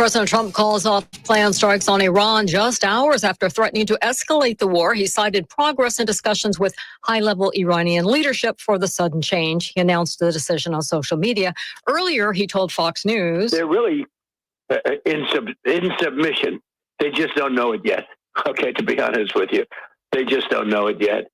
President Trump calls off planned strikes on Iran just hours after threatening to escalate the war. He cited progress in discussions with high-level Iranian leadership for the sudden change. He announced the decision on social media. Earlier, he told Fox News, they're really in submission. They just don't know it yet. Okay, to be honest with you, they just don't know it yet.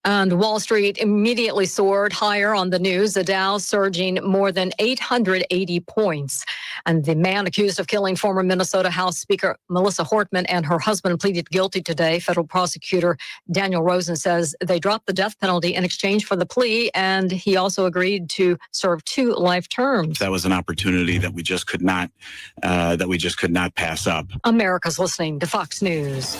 And Wall Street immediately soared higher on the news, the Dow surging more than 880 points. And the man accused of killing former Minnesota House Speaker Melissa Hortman and her husband pleaded guilty today. Federal prosecutor Daniel Rosen says they dropped the death penalty in exchange for the plea, and he also agreed to serve 2 life terms. That was an opportunity that we just could not pass up. America's listening to Fox News.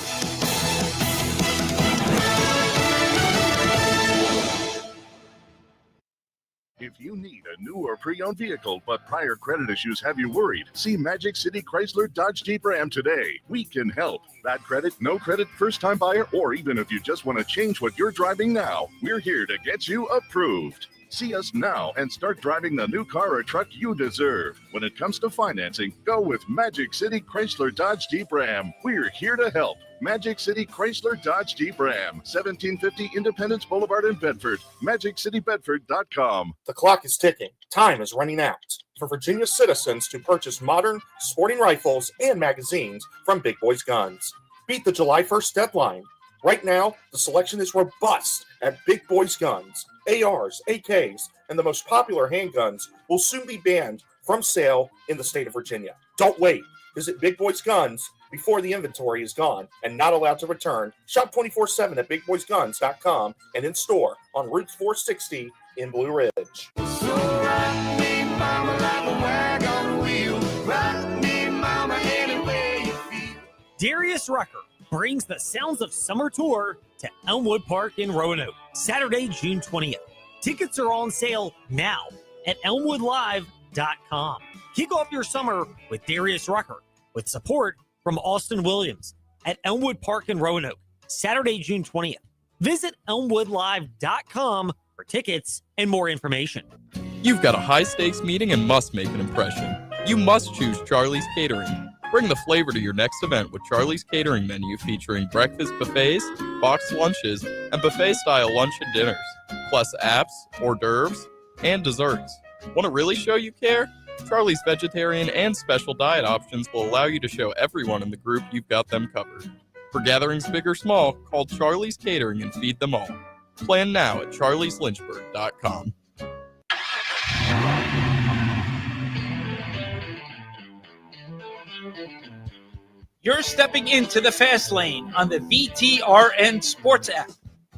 If you need a new or pre-owned vehicle, but prior credit issues have you worried, see Magic City Chrysler Dodge Jeep Ram today. We can help. Bad credit, no credit, first-time buyer, or even if you just want to change what you're driving now, we're here to get you approved. See us now and start driving the new car or truck you deserve. When it comes to financing, go with Magic City Chrysler Dodge Jeep Ram. We're here to help. Magic City Chrysler Dodge Jeep Ram, 1750 Independence Boulevard in Bedford, MagicCityBedford.com. The clock is ticking. Time is running out for Virginia citizens to purchase modern sporting rifles and magazines from Big Boys Guns. Beat the July 1st deadline. Right now, the selection is robust at Big Boys Guns. ARs, AKs, and the most popular handguns will soon be banned from sale in the state of Virginia. Don't wait. Visit Big Boys Guns before the inventory is gone and not allowed to return. Shop 24/7 at BigBoysGuns.com and in store on Route 460 in Blue Ridge. So rock me, mama, like a wagon wheel. Rock me, mama, any way you feel. Darius Rucker brings the Sounds of Summer Tour to Elmwood Park in Roanoke, Saturday, June 20th. Tickets are on sale now at ElmwoodLive.com. Kick off your summer with Darius Rucker with support from Austin Williams at Elmwood Park in Roanoke, Saturday, June 20th. Visit ElmwoodLive.com for tickets and more information. You've got a high-stakes meeting and must make an impression. You must choose Charlie's Catering. Bring the flavor to your next event with Charlie's Catering menu featuring breakfast buffets, boxed lunches, and buffet-style lunch and dinners, plus apps, hors d'oeuvres, and desserts. Want to really show you care? Charlie's vegetarian and special diet options will allow you to show everyone in the group you've got them covered. For gatherings big or small, call Charlie's Catering and feed them all. Plan now at charlieslynchburg.com. You're stepping into the fast lane on the VTRN Sports app,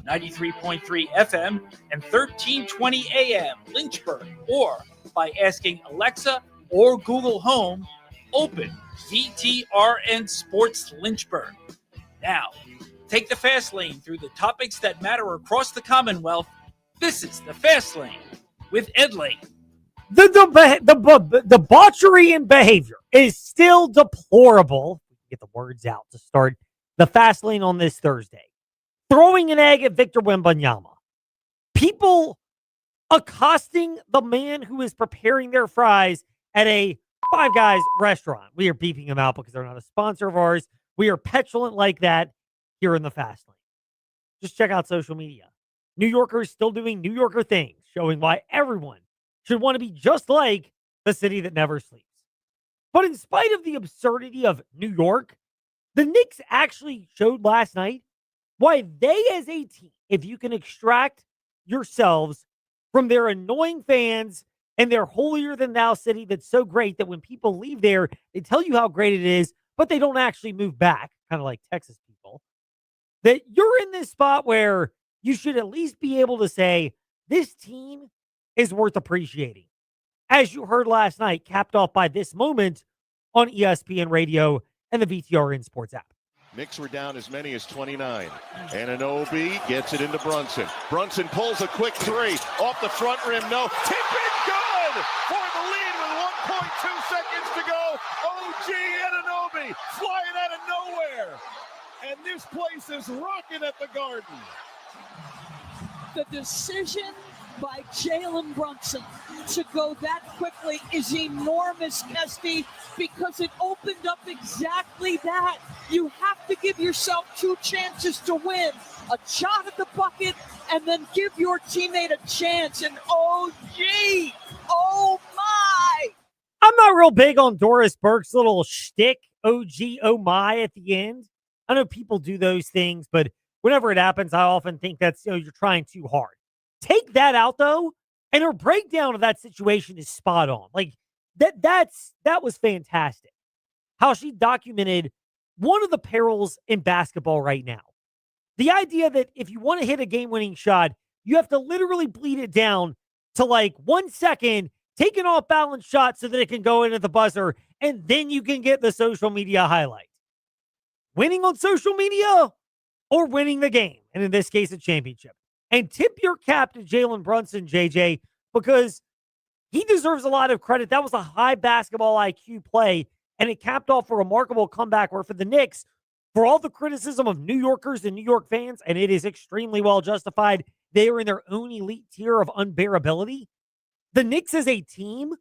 93.3 FM and 1320 AM Lynchburg, or by asking Alexa or Google Home, open VTRN Sports Lynchburg. Now, take the fast lane through the topics that matter across the Commonwealth. This is the Fast Lane with Ed Lane. The debauchery in behavior is still deplorable. Get the words out to start the fast lane on this Thursday. Throwing an egg at Victor Wembanyama. People accosting the man who is preparing their fries at a Five Guys restaurant. We are beeping them out because they're not a sponsor of ours. We are petulant like that here in the fast lane. Just check out social media. New Yorkers still doing New Yorker things, showing why everyone should want to be just like the city that never sleeps. But in spite of the absurdity of New York, the Knicks actually showed last night why they as a team, if you can extract yourselves from their annoying fans and their holier-than-thou city that's so great that when people leave there, they tell you how great it is, but they don't actually move back, kind of like Texas people, that you're in this spot where you should at least be able to say, this team is worth appreciating. As you heard last night, capped off by this moment on ESPN Radio and the VTRN Sports app. Knicks were down as many as 29. Anunoby gets it into Brunson. Brunson pulls a quick three. Off the front rim, no. Tip it, good! For the lead with 1.2 seconds to go. OG Anunoby flying out of nowhere. And this place is rocking at the Garden. The decision by Jalen Brunson to go that quickly is enormous, Kesty, because it opened up exactly that. You have to give yourself 2 chances to win. A shot at the bucket and then give your teammate a chance. And oh, gee, oh my. I'm not real big on Doris Burke's little shtick, oh gee, oh my, at the end. I know people do those things, but whenever it happens, I often think that's, you're trying too hard. Take that out, though, and her breakdown of that situation is spot on. Like, that was fantastic. How she documented one of the perils in basketball right now. The idea that if you want to hit a game-winning shot, you have to literally bleed it down to like 1 second, take an off-balance shot so that it can go into the buzzer, and then you can get the social media highlight. Winning on social media or winning the game, and in this case, a championship. And tip your cap to Jalen Brunson, JJ, because he deserves a lot of credit. That was a high basketball IQ play, and it capped off a remarkable comeback where for the Knicks, for all the criticism of New Yorkers and New York fans, and it is extremely well justified, they are in their own elite tier of unbearability. The Knicks as a team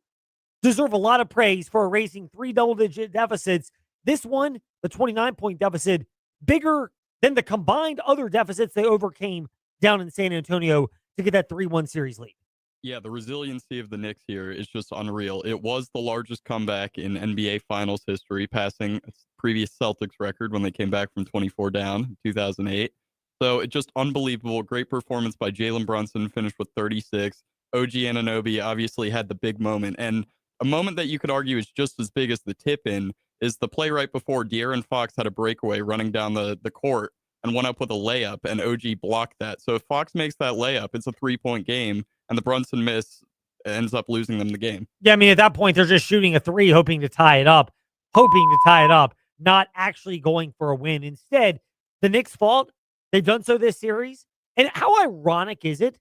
deserve a lot of praise for erasing 3 double-digit deficits. This one, the 29-point deficit, bigger than the combined other deficits they overcame down in San Antonio to get that 3-1 series lead. Yeah, the resiliency of the Knicks here is just unreal. It was the largest comeback in NBA Finals history, passing a previous Celtics record when they came back from 24 down in 2008. So it's just unbelievable. Great performance by Jalen Brunson, finished with 36. OG Anunoby obviously had the big moment. And a moment that you could argue is just as big as the tip-in is the play right before De'Aaron Fox had a breakaway running down the court and went up with a layup, and OG blocked that. So if Fox makes that layup, it's a 3-point game, and the Brunson miss ends up losing them the game. Yeah, I mean, at that point, they're just shooting a 3, hoping to tie it up, not actually going for a win. Instead, the Knicks' fault. They've done so this series. And how ironic is it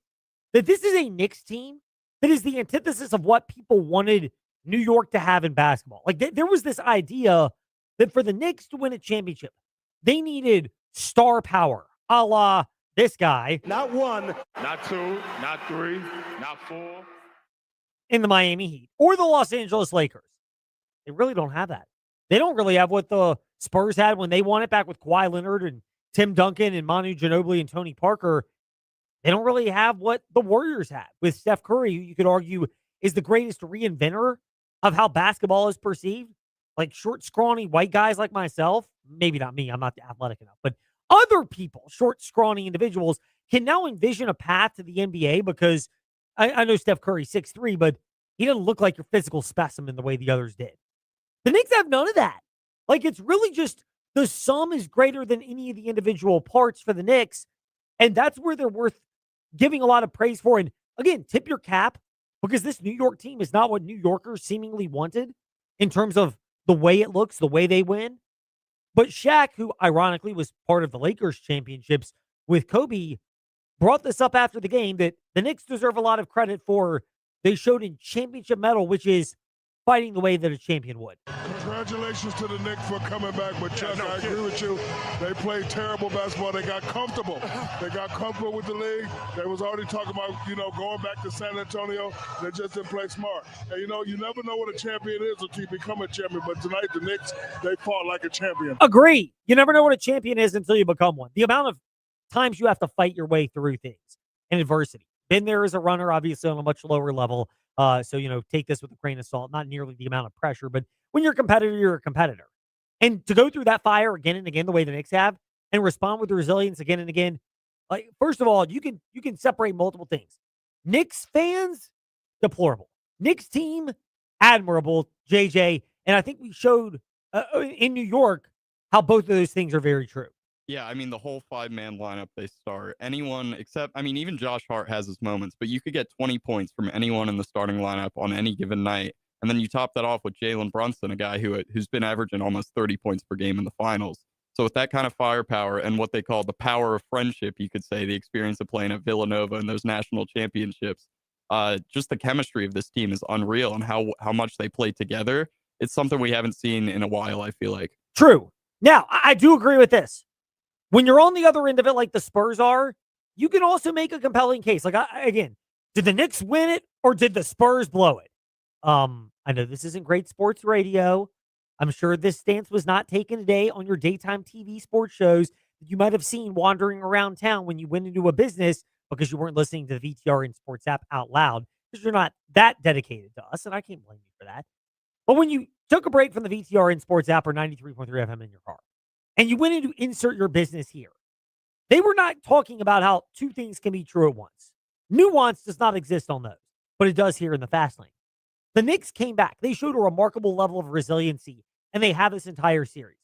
that this is a Knicks team that is the antithesis of what people wanted New York to have in basketball? Like, there was this idea that for the Knicks to win a championship, they needed star power, a la this guy. Not 1, not 2, not 3, not 4. In the Miami Heat or the Los Angeles Lakers. They really don't have that. They don't really have what the Spurs had when they won it back with Kawhi Leonard and Tim Duncan and Manu Ginobili and Tony Parker. They don't really have what the Warriors had with Steph Curry, who you could argue is the greatest reinventor of how basketball is perceived. Like short, scrawny white guys like myself, maybe not me, I'm not athletic enough, but other people, short, scrawny individuals, can now envision a path to the NBA because I know Steph Curry's 6'3", but he doesn't look like your physical specimen the way the others did. The Knicks have none of that. Like, it's really just the sum is greater than any of the individual parts for the Knicks, and that's where they're worth giving a lot of praise for. And again, tip your cap, because this New York team is not what New Yorkers seemingly wanted in terms of the way it looks, the way they win. But Shaq, who ironically was part of the Lakers championships with Kobe, brought this up after the game that the Knicks deserve a lot of credit for. They showed in championship medal, which is fighting the way that a champion would. Congratulations to the Knicks for coming back, but Chuck, I agree with you. They played terrible basketball. They got comfortable. They got comfortable with the league. They was already talking about, going back to San Antonio. They just didn't play smart. And, you never know what a champion is until you become a champion. But tonight, the Knicks, they fought like a champion. Agree. You never know what a champion is until you become one. The amount of times you have to fight your way through things and adversity. Been there as a runner, obviously on a much lower level. So, take this with a grain of salt, not nearly the amount of pressure, but when you're a competitor, you're a competitor. And to go through that fire again and again, the way the Knicks have, and respond with resilience again and again, like, first of all, you can separate multiple things. Knicks fans, deplorable. Knicks team, admirable, JJ. And I think we showed in New York how both of those things are very true. Yeah, I mean, the whole 5-man lineup they start. Anyone except, even Josh Hart has his moments, but you could get 20 points from anyone in the starting lineup on any given night. And then you top that off with Jalen Brunson, a guy who's been averaging almost 30 points per game in the finals. So with that kind of firepower and what they call the power of friendship, you could say, the experience of playing at Villanova and those national championships, just the chemistry of this team is unreal, and how much they play together. It's something we haven't seen in a while, I feel like. True. Now, I do agree with this. When you're on the other end of it, like the Spurs are, you can also make a compelling case. Like, again, Did the Knicks win it or did the Spurs blow it? I know this isn't great sports radio. I'm sure this stance was not taken today on your daytime TV sports shows that you might have seen wandering around town when you went into a business because you weren't listening to the VTR and Sports app out loud because you're not that dedicated to us, and I can't blame you for that. But when you took a break from the VTR and Sports app or 93.3 FM in your car and you went in to insert your business here, they were not talking about how two things can be true at once. Nuance does not exist on those, but it does here in the fast lane. The Knicks came back. They showed a remarkable level of resiliency, and they have this entire series.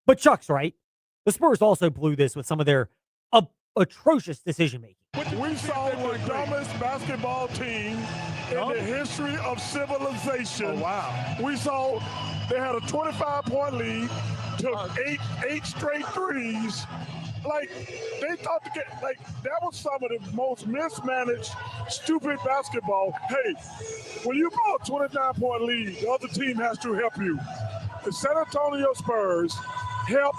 But Chuck's right. The Spurs also blew this with some of their atrocious decision-making. We saw the dumbest basketball team in the history of civilization. Oh, wow. We saw they had a 25-point lead, took eight straight threes. Like, they thought to get, like, that was some of the most mismanaged, stupid basketball. Hey, when you blow a 29-point lead, the other team has to help you. The San Antonio Spurs helped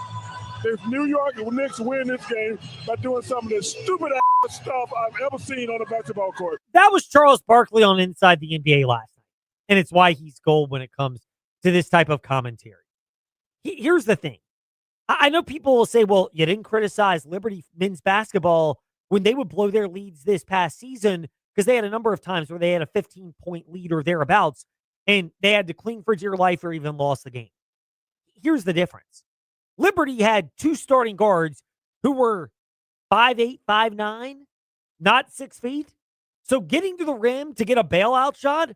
the New York Knicks win this game by doing some of the stupid ass stuff I've ever seen on a basketball court. That was Charles Barkley on Inside the NBA last night, and it's why he's gold when it comes to this type of commentary. Here's the thing. I know people will say, well, you didn't criticize Liberty men's basketball when they would blow their leads this past season because they had a number of times where they had a 15-point lead or thereabouts, and they had to cling for dear life or even lost the game. Here's the difference. Liberty had two starting guards who were 5'8", 5'9", not 6 feet. So getting to the rim to get a bailout shot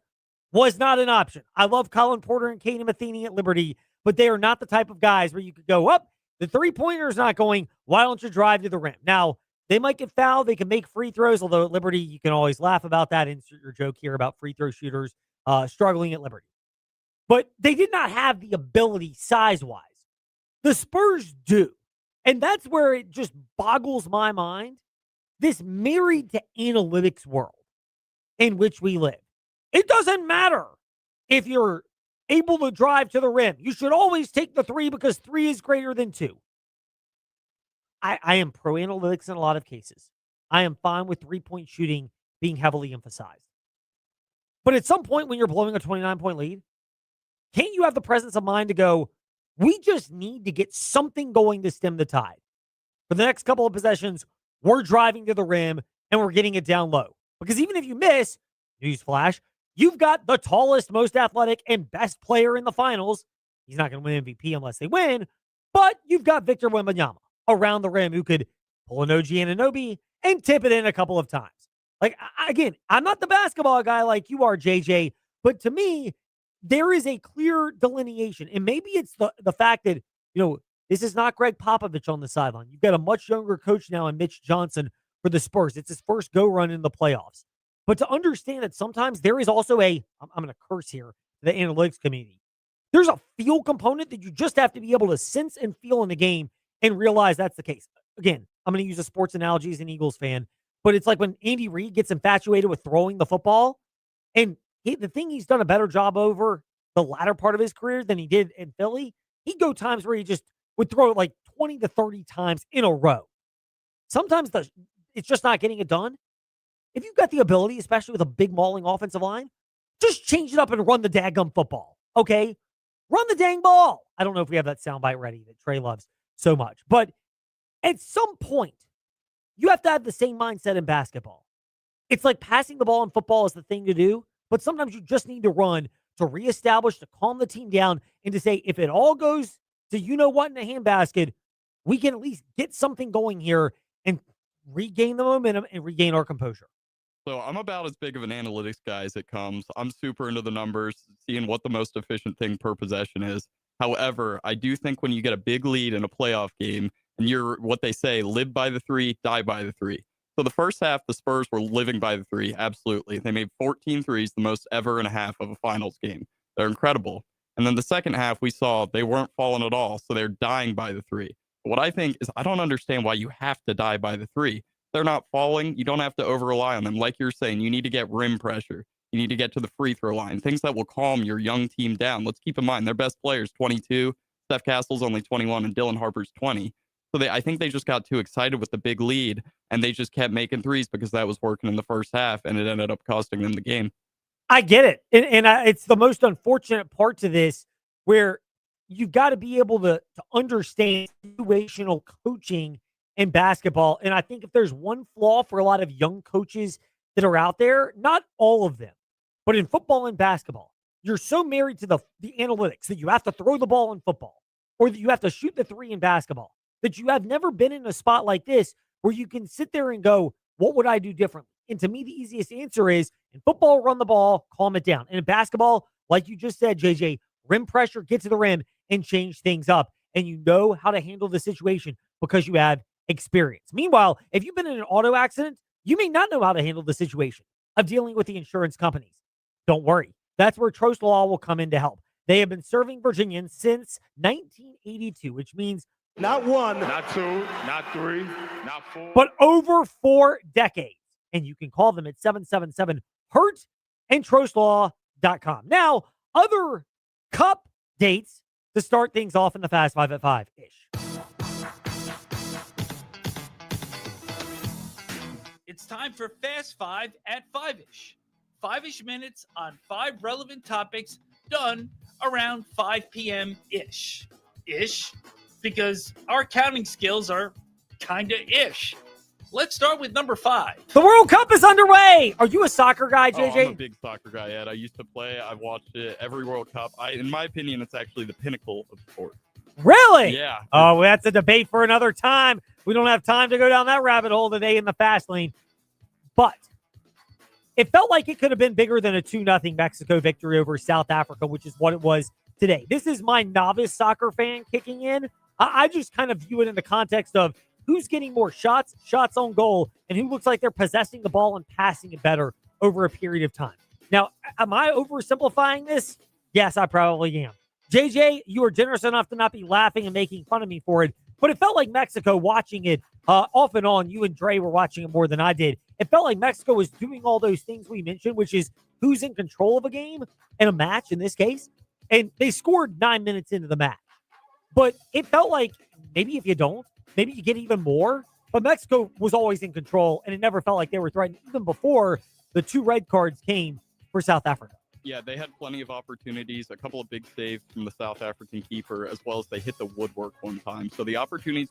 was not an option. I love Colin Porter and Kaden Matheny at Liberty, but they are not the type of guys where you could go up. The three-pointer is not going, why don't you drive to the rim? Now, they might get fouled. They can make free throws, although at Liberty, you can always laugh about that. Insert your joke here about free throw shooters struggling at Liberty. But they did not have the ability size-wise. The Spurs do. And that's where it just boggles my mind. This married to analytics world in which we live. It doesn't matter if you're able to drive to the rim. You should always take the three because 3 is greater than 2. I am pro analytics in a lot of cases. I am fine with 3-point shooting being heavily emphasized. But at some point when you're blowing a 29-point lead, can't you have the presence of mind to go, we just need to get something going to stem the tide. For the next couple of possessions, we're driving to the rim and we're getting it down low. Because even if you miss, newsflash, you've got the tallest, most athletic, and best player in the finals. He's not going to win MVP unless they win, but you've got Victor Wembanyama around the rim who could pull an OG Anunoby and tip it in a couple of times. Like, again, I'm not the basketball guy like you are, JJ, but to me, there is a clear delineation. And maybe it's the fact that, this is not Greg Popovich on the sideline. You've got a much younger coach now in Mitch Johnson for the Spurs. It's his first go run in the playoffs. But to understand that sometimes there is also I'm going to curse here, the analytics community. There's a feel component that you just have to be able to sense and feel in the game and realize that's the case. Again, I'm going to use a sports analogy as an Eagles fan, but it's like when Andy Reid gets infatuated with throwing the football, and the thing he's done a better job over the latter part of his career than he did in Philly, he'd go times where he just would throw it like 20 to 30 times in a row. Sometimes it's just not getting it done. If you've got the ability, especially with a big mauling offensive line, just change it up and run the daggum football, okay? Run the dang ball. I don't know if we have that soundbite ready that Trey loves so much. But at some point, you have to have the same mindset in basketball. It's like passing the ball in football is the thing to do, but sometimes you just need to run to reestablish, to calm the team down, and to say, if it all goes to you-know-what in a handbasket, we can at least get something going here and regain the momentum and regain our composure. So I'm about as big of an analytics guy as it comes. I'm super into the numbers, seeing what the most efficient thing per possession is. However, I do think when you get a big lead in a playoff game, and you're what they say, live by the 3, die by the 3. So the first half, the Spurs were living by the 3, absolutely. They made 14 threes, the most ever in a half of a finals game. They're incredible. And then the second half, we saw they weren't falling at all, so they're dying by the 3. But what I think is I don't understand why you have to die by the 3. They're not falling. You don't have to over-rely on them. Like you're saying, you need to get rim pressure. You need to get to the free throw line, things that will calm your young team down. Let's keep in mind, their best players, 22. Steph Castle's only 21, and Dylan Harper's 20. So I think they just got too excited with the big lead, and they just kept making threes because that was working in the first half, and it ended up costing them the game. I get it. It's the most unfortunate part to this where you've got to be able to understand situational coaching in basketball. And I think if there's one flaw for a lot of young coaches that are out there, not all of them, but in football and basketball, you're so married to the analytics that you have to throw the ball in football or that you have to shoot the three in basketball, that you have never been in a spot like this where you can sit there and go, what would I do differently? And to me, the easiest answer is in football, run the ball, calm it down. And in basketball, like you just said, JJ, rim pressure, get to the rim and change things up. And you know how to handle the situation because you have experience. Meanwhile, if you've been in an auto accident, you may not know how to handle the situation of dealing with the insurance companies. Don't worry. That's where Trost Law will come in to help. They have been serving Virginians since 1982, which means Not one, not two, not three, not four, but over 4 decades. And you can call them at 777-HURT and TrostLaw.com. Now, other Cup dates to start things off in the Fast Five at 5-ish. It's time for Fast Five at 5-ish. 5-ish minutes on 5 relevant topics done around 5 p.m.-ish. Ish, because our counting skills are kinda ish. Let's start with number 5. The World Cup is underway. Are you a soccer guy, Oh, JJ? I'm a big soccer guy, Ed. I used to play. I've watched it every World Cup. In my opinion, it's actually the pinnacle of sport. Really? Yeah. Oh, that's a debate for another time. We don't have time to go down that rabbit hole today in the fast lane. But it felt like it could have been bigger than a 2-0 Mexico victory over South Africa, which is what it was today. This is my novice soccer fan kicking in. I just kind of view it in the context of who's getting more shots on goal, and who looks like they're possessing the ball and passing it better over a period of time. Now, am I oversimplifying this? Yes, I probably am. JJ, you were generous enough to not be laughing and making fun of me for it, but it felt like Mexico watching it off and on. You and Dre were watching it more than I did. It felt like Mexico was doing all those things we mentioned, which is who's in control of a game and a match in this case. And they scored 9 minutes into the match. But it felt like maybe if you don't, maybe you get even more. But Mexico was always in control, and it never felt like they were threatened, even before the 2 red cards came for South Africa. Yeah, they had plenty of opportunities, a couple of big saves from the South African keeper, as well as they hit the woodwork one time. So the opportunities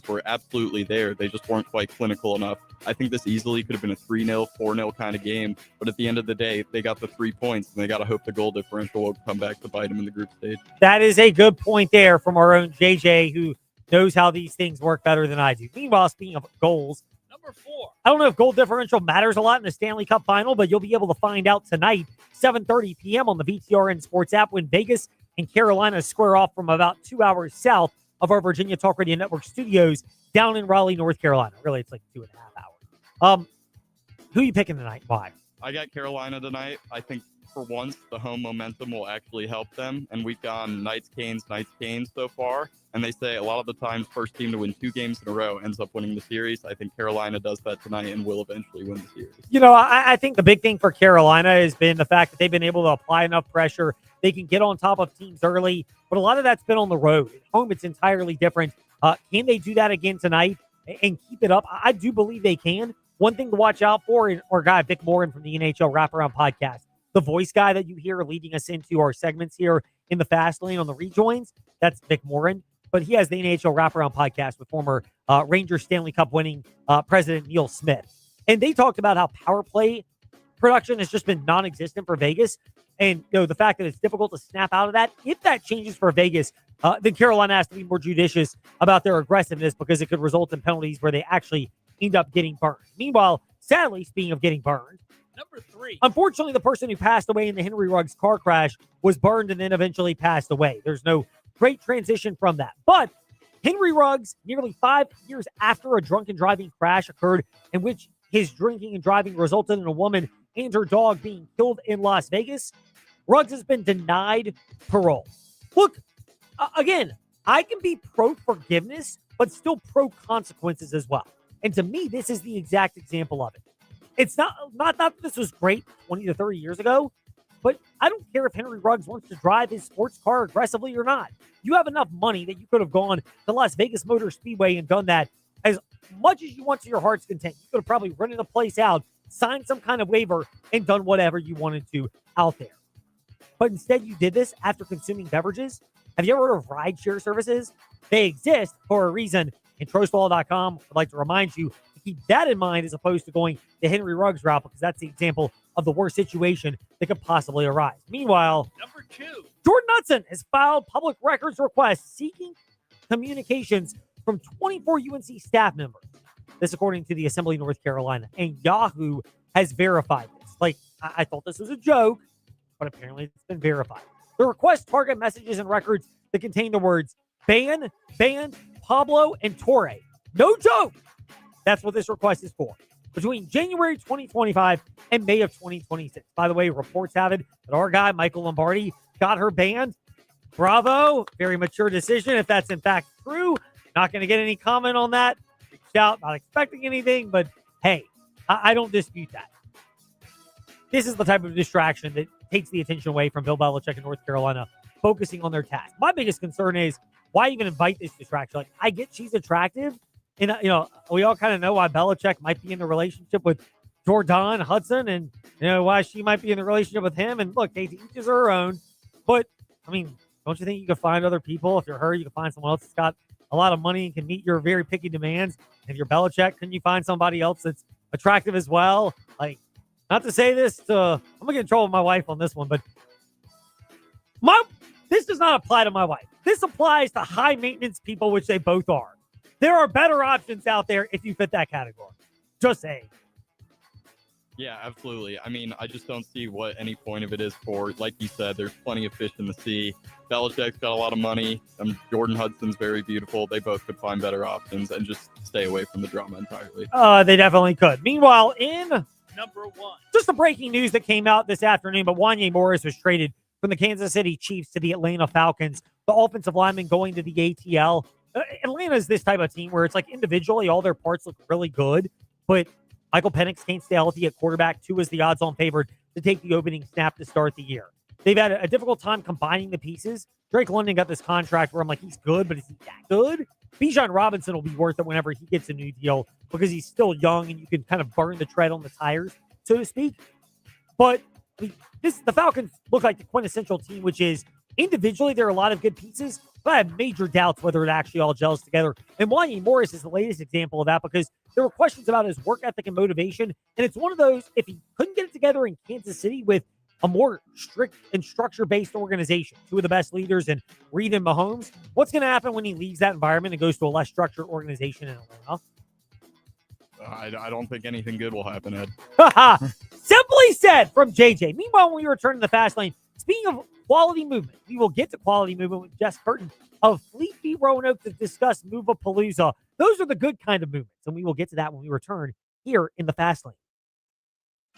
were absolutely there. They just weren't quite clinical enough. I think this easily could have been a 3-0, 4-0 kind of game. But at the end of the day, they got the 3 points, and they got to hope the goal differential will come back to bite them in the group stage. That is a good point there from our own JJ, who knows how these things work better than I do. Meanwhile, speaking of goals, Number 4. I don't know if goal differential matters a lot in the Stanley Cup final, but you'll be able to find out tonight, 7:30 p.m. on the VTRN Sports app, when Vegas and Carolina square off from about 2 hours south of our Virginia Talk Radio Network studios down in Raleigh, North Carolina. Really, it's like 2.5 hours. Who are you picking tonight? Why? I got Carolina tonight. I think for once, the home momentum will actually help them. And we've gone Knights, Canes so far. And they say a lot of the times, first team to win 2 games in a row ends up winning the series. I think Carolina does that tonight and will eventually win the series. You know, I think the big thing for Carolina has been the fact that they've been able to apply enough pressure. They can get on top of teams early, but a lot of that's been on the road. At home, it's entirely different. Can they do that again tonight and keep it up? I do believe they can. One thing to watch out for, our guy Vic Morin from the NHL Wraparound Podcast, the voice guy that you hear leading us into our segments here in the Fast Lane on the rejoins, that's Vic Morin. But he has the NHL Wraparound Podcast with former Rangers Stanley Cup winning president Neil Smith. And they talked about how power play production has just been non-existent for Vegas. And the fact that it's difficult to snap out of that. If that changes for Vegas, then Carolina has to be more judicious about their aggressiveness, because it could result in penalties where they actually end up getting burned. Meanwhile, sadly, speaking of getting burned, Number 3. unfortunately, the person who passed away in the Henry Ruggs car crash was burned and then eventually passed away. There's no great transition from that. But Henry Ruggs, nearly 5 years after a drunken driving crash occurred in which his drinking and driving resulted in a woman and her dog being killed in Las Vegas, Ruggs has been denied parole. Look, again, I can be pro-forgiveness, but still pro-consequences as well. And to me, this is the exact example of it. It's not that this was great 20 to 30 years ago, But I don't care if Henry Ruggs wants to drive his sports car aggressively or not. You have enough money that you could have gone to Las Vegas Motor Speedway and done that as much as you want to your heart's content. You could have probably rented the place out, signed some kind of waiver, and done whatever you wanted to out there. But instead, you did this after consuming beverages. Have you ever heard of rideshare services? They exist for a reason. And TroastWall.com would like to remind you to keep that in mind as opposed to going the Henry Ruggs route, because that's the example of the worst situation that could possibly arise. Meanwhile, Number 2. Jordan Hudson has filed public records requests seeking communications from 24 UNC staff members. This according to the Assembly North Carolina. And Yahoo has verified this. Like, I thought this was a joke, but apparently it's been verified. The requests target messages and records that contain the words ban, Pablo, and Torre. No joke. That's what this request is for. Between January 2025 and May of 2026. By the way, reports have it that our guy, Michael Lombardi, got her banned. Bravo. Very mature decision. If that's in fact true, not going to get any comment on that. Reached out, not expecting anything, but hey, I don't dispute that. This is the type of distraction that takes the attention away from Bill Belichick in North Carolina, focusing on their task. My biggest concern is why even invite this distraction? Like, I get she's attractive, and we all kind of know why Belichick might be in the relationship with Jordan Hudson, and why she might be in the relationship with him. And look, each is her own. But I mean, don't you think you could find other people? If you're her, you can find someone else that's got a lot of money and can meet your very picky demands. If you're Belichick, can you find somebody else that's attractive as well? Like, not to say this, I'm gonna get in trouble with my wife on this one, but this does not apply to my wife. This applies to high maintenance people, which they both are. There are better options out there if you fit that category. Just saying. Yeah, absolutely. I mean, I just don't see what any point of it is for. Like you said, there's plenty of fish in the sea. Belichick's got a lot of money. Jordan Hudson's very beautiful. They both could find better options and just stay away from the drama entirely. They definitely could. Meanwhile, in Number 1. just the breaking news that came out this afternoon, but Wanye Morris was traded from the Kansas City Chiefs to the Atlanta Falcons. The offensive lineman going to the ATL. Atlanta is this type of team where it's like individually all their parts look really good, but Michael Penix can't stay healthy at quarterback. 2 is the odds-on favorite to take the opening snap to start the year. They've had a difficult time combining the pieces. Drake London got this contract where I'm like, he's good, but is he that good? Bijan Robinson will be worth it whenever he gets a new deal because he's still young and you can kind of burn the tread on the tires, so to speak. But the Falcons look like the quintessential team, which is individually there are a lot of good pieces, but I have major doubts whether it actually all gels together. And Wanye Morris is the latest example of that because there were questions about his work ethic and motivation. And it's one of those, if he couldn't get it together in Kansas City with a more strict and structure-based organization, 2 of the best leaders in Reed and Mahomes, what's going to happen when he leaves that environment and goes to a less structured organization in Atlanta? I don't think anything good will happen, Ed. Simply said from JJ. Meanwhile, when we return to the fast lane, speaking of quality movement, we will get to quality movement with Jess Curtin of Fleet Feet Roanoke to discuss Move-A-Palooza. Those are the good kind of movements, and we will get to that when we return here in the fast lane.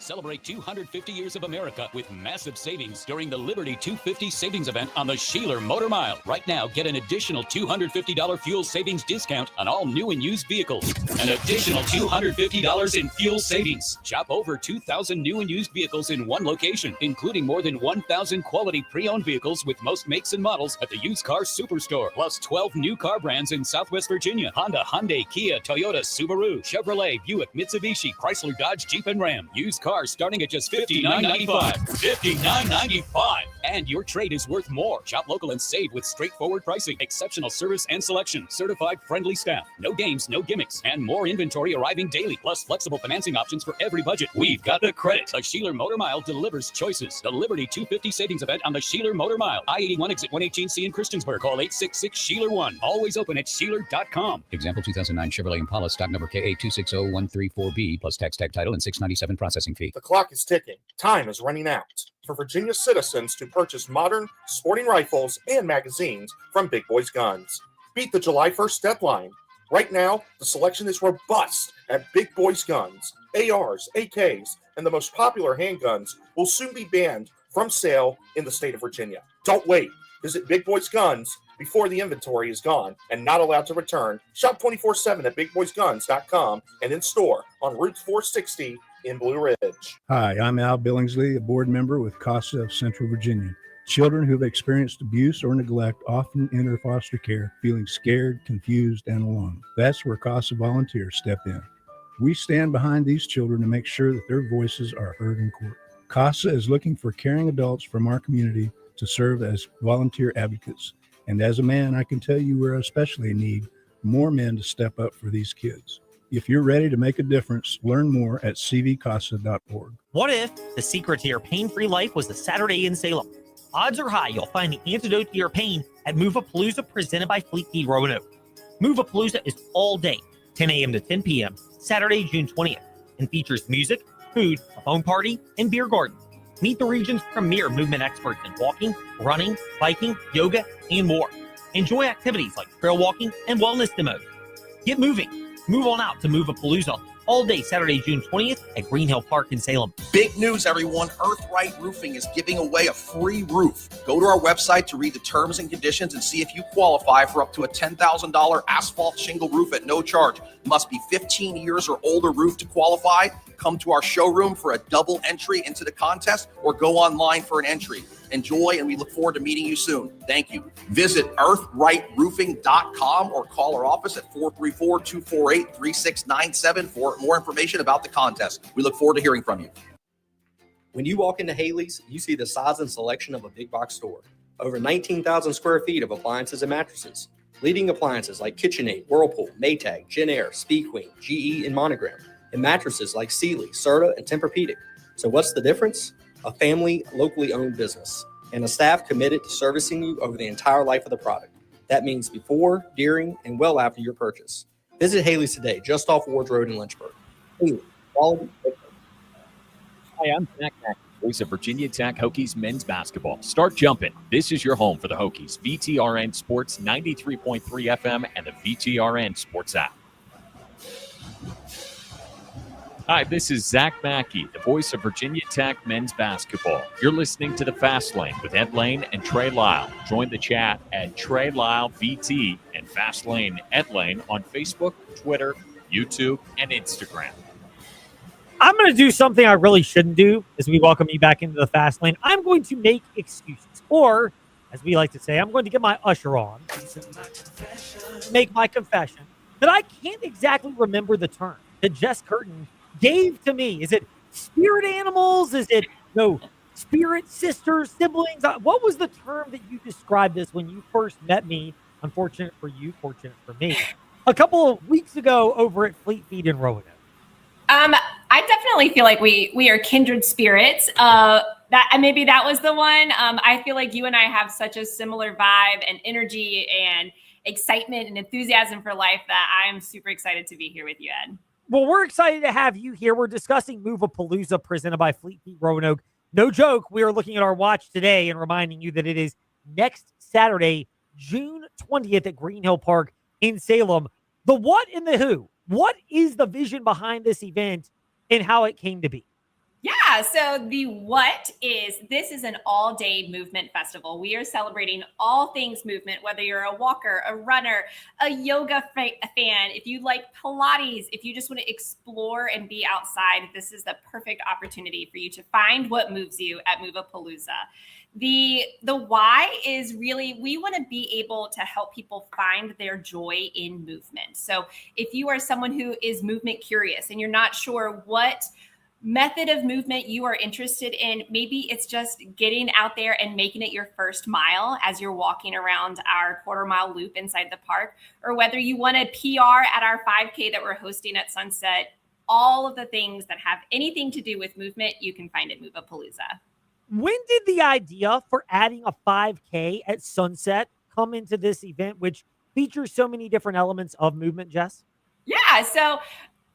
Celebrate 250 years of America with massive savings during the Liberty 250 savings event on the Sheeler Motor Mile. Right now, get an additional $250 fuel savings discount on all new and used vehicles. An additional $250 in fuel savings. Shop over 2,000 new and used vehicles in one location, including more than 1,000 quality pre-owned vehicles with most makes and models at the Used Car Superstore. Plus 12 new car brands in Southwest Virginia. Honda, Hyundai, Kia, Toyota, Subaru, Chevrolet, Buick, Mitsubishi, Chrysler, Dodge, Jeep, and Ram. Used cars starting at just $59.95. $59.95. And your trade is worth more. Shop local and save with straightforward pricing, exceptional service and selection, certified friendly staff, no games, no gimmicks, and more inventory arriving daily, plus flexible financing options for every budget. We've got the credit. The Sheeler Motor Mile delivers choices. The Liberty 250 savings event on the Sheeler Motor Mile. I-81 exit 118C in Christiansburg. Call 866-SHEELER1. Always open at Sheeler.com. Example 2009 Chevrolet Impala, stock number KA260134B, plus tax tag title and $697 processing fee. The clock is ticking. Time is running out for Virginia citizens to purchase modern sporting rifles and magazines from Big Boys Guns. Beat the July 1st deadline. Right now, the selection is robust at Big Boys Guns. ARs, AKs, and the most popular handguns will soon be banned from sale in the state of Virginia. Don't wait. Visit Big Boys Guns before the inventory is gone and not allowed to return. Shop 24/7 at BigBoysGuns.com and in store on Route 460 in Blue Ridge. Hi, I'm Al Billingsley, a board member with CASA of Central Virginia. Children who've experienced abuse or neglect often enter foster care feeling scared, confused, and alone. That's where CASA volunteers step in. We stand behind these children to make sure that their voices are heard in court. CASA is looking for caring adults from our community to serve as volunteer advocates. And as a man, I can tell you we're especially in need more men to step up for these kids. If you're ready to make a difference, learn more at cvcasa.org. What if the secret to your pain-free life was the Saturday in Salem? Odds are high you'll find the antidote to your pain at Move-A-Palooza presented by Fleet Feet Roanoke. Move-A-Palooza is all day, 10 a.m. to 10 p.m., Saturday, June 20th, and features music, food, a phone party, and beer garden. Meet the region's premier movement experts in walking, running, biking, yoga, and more. Enjoy activities like trail walking and wellness demos. Get moving. Move on out to Move-A-Palooza all day Saturday, June 20th at Green Hill Park in Salem. Big news, everyone. Earthright Roofing is giving away a free roof. Go to our website to read the terms and conditions and see if you qualify for up to a $10,000 asphalt shingle roof at no charge. Must be 15 years or older roof to qualify. Come to our showroom for a double entry into the contest or go online for an entry. Enjoy, and we look forward to meeting you soon. Thank you. Visit earthrightroofing.com or call our office at 434-248-3697 for more information about the contest. We look forward to hearing from you. When you walk into Haley's, you see the size and selection of a big box store. Over 19,000 square feet of appliances and mattresses. Leading appliances like KitchenAid, Whirlpool, Maytag, Genair, Speed Queen, GE, and Monogram. And mattresses like Sealy, Serta, and Tempur-Pedic. So what's the difference? A family, locally owned business, and a staff committed to servicing you over the entire life of the product. That means before, during, and well after your purchase. Visit Haley's today, just off Ward Road in Lynchburg. Haley, quality. Hi, I'm Zach Mack, voice of Virginia Tech Hokies men's basketball. Start jumping. This is your home for the Hokies. VTRN Sports 93.3 FM and the VTRN Sports app. Hi, this is Zach Mackey, the voice of Virginia Tech men's basketball. You're listening to The Fast Lane with Ed Lane and Trey Lyle. Join the chat at Trey Lyle VT and Fast Lane Ed Lane on Facebook, Twitter, YouTube, and Instagram. I'm going to do something I really shouldn't do as we welcome you back into the Fast Lane. I'm going to make excuses, or as we like to say, I'm going to get my usher on, make my confession that I can't exactly remember the term that Jess Curtin gave to me. Is it spirit animals? Is it spirit sisters, siblings? What was the term that you described as when you first met me? Unfortunate for you, fortunate for me. A couple of weeks ago over at Fleet Feet in Roanoke. I definitely feel like we are kindred spirits. Maybe that was the one. I feel like you and I have such a similar vibe and energy and excitement and enthusiasm for life that I am super excited to be here with you, Ed. Well, we're excited to have you here. We're discussing Move-A-Palooza presented by Fleet Feet Roanoke. No joke, we are looking at our watch today and reminding you that it is next Saturday, June 20th at Green Hill Park in Salem. The what and the who. What is the vision behind this event and how it came to be? Yeah, so the what is, this is an all-day movement festival. We are celebrating all things movement, whether you're a walker, a runner, a yoga fan, if you like Pilates, if you just want to explore and be outside, this is the perfect opportunity for you to find what moves you at Move-A-Palooza. The why is really, we want to be able to help people find their joy in movement. So if you are someone who is movement curious and you're not sure what method of movement you are interested in, maybe it's just getting out there and making it your first mile as you're walking around our quarter-mile loop inside the park, or whether you want to PR at our 5K that we're hosting at Sunset, all of the things that have anything to do with movement, you can find at Move-A-Palooza. When did the idea for adding a 5K at Sunset come into this event, which features so many different elements of movement, Jess? Yeah, so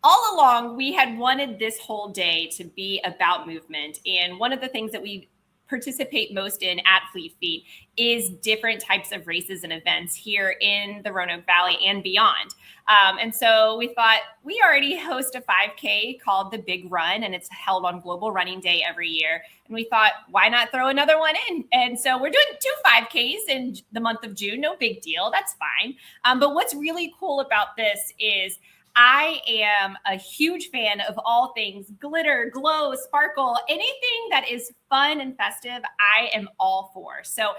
all along, we had wanted this whole day to be about movement. And one of the things that we participate most in at Fleet Feet is different types of races and events here in the Roanoke Valley and beyond. And so we thought, we already host a 5K called the Big Run, and it's held on Global Running Day every year. And we thought, why not throw another one in? And so we're doing 2 5Ks in the month of June. No big deal. That's fine. But what's really cool about this is I am a huge fan of all things glitter, glow, sparkle, anything that is fun and festive, I am all for. So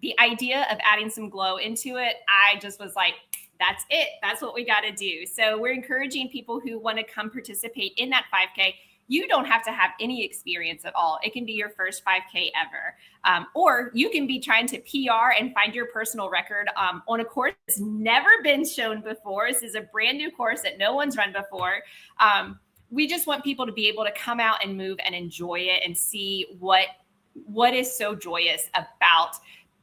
the idea of adding some glow into it, I just was like, that's it. That's what we got to do. So we're encouraging people who want to come participate in that 5K. You don't have to have any experience at all. It can be your first 5K ever. Or you can be trying to PR and find your personal record on a course that's never been shown before. This is a brand new course that no one's run before. We just want people to be able to come out and move and enjoy it and see what is so joyous about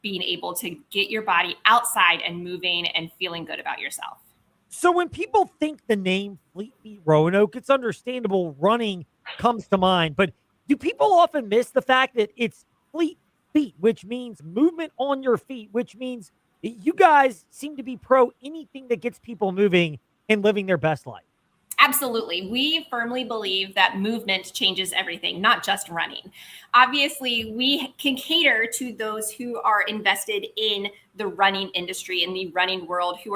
being able to get your body outside and moving and feeling good about yourself. So when people think the name Fleet Feet Roanoke, it's understandable running comes to mind, but do people often miss the fact that it's fleet feet, which means movement on your feet, which means you guys seem to be pro anything that gets people moving and living their best life? Absolutely. We firmly believe that movement changes everything, not just running. Obviously, we can cater to those who are invested in the running industry, in the running world, who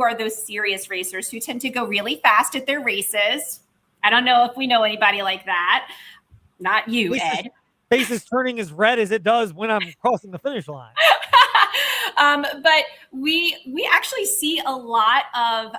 are those serious racers who tend to go really fast at their races. I don't know if we know anybody like that. Not you, Ed. Face is turning as red as it does when I'm crossing the finish line. But we actually see a lot of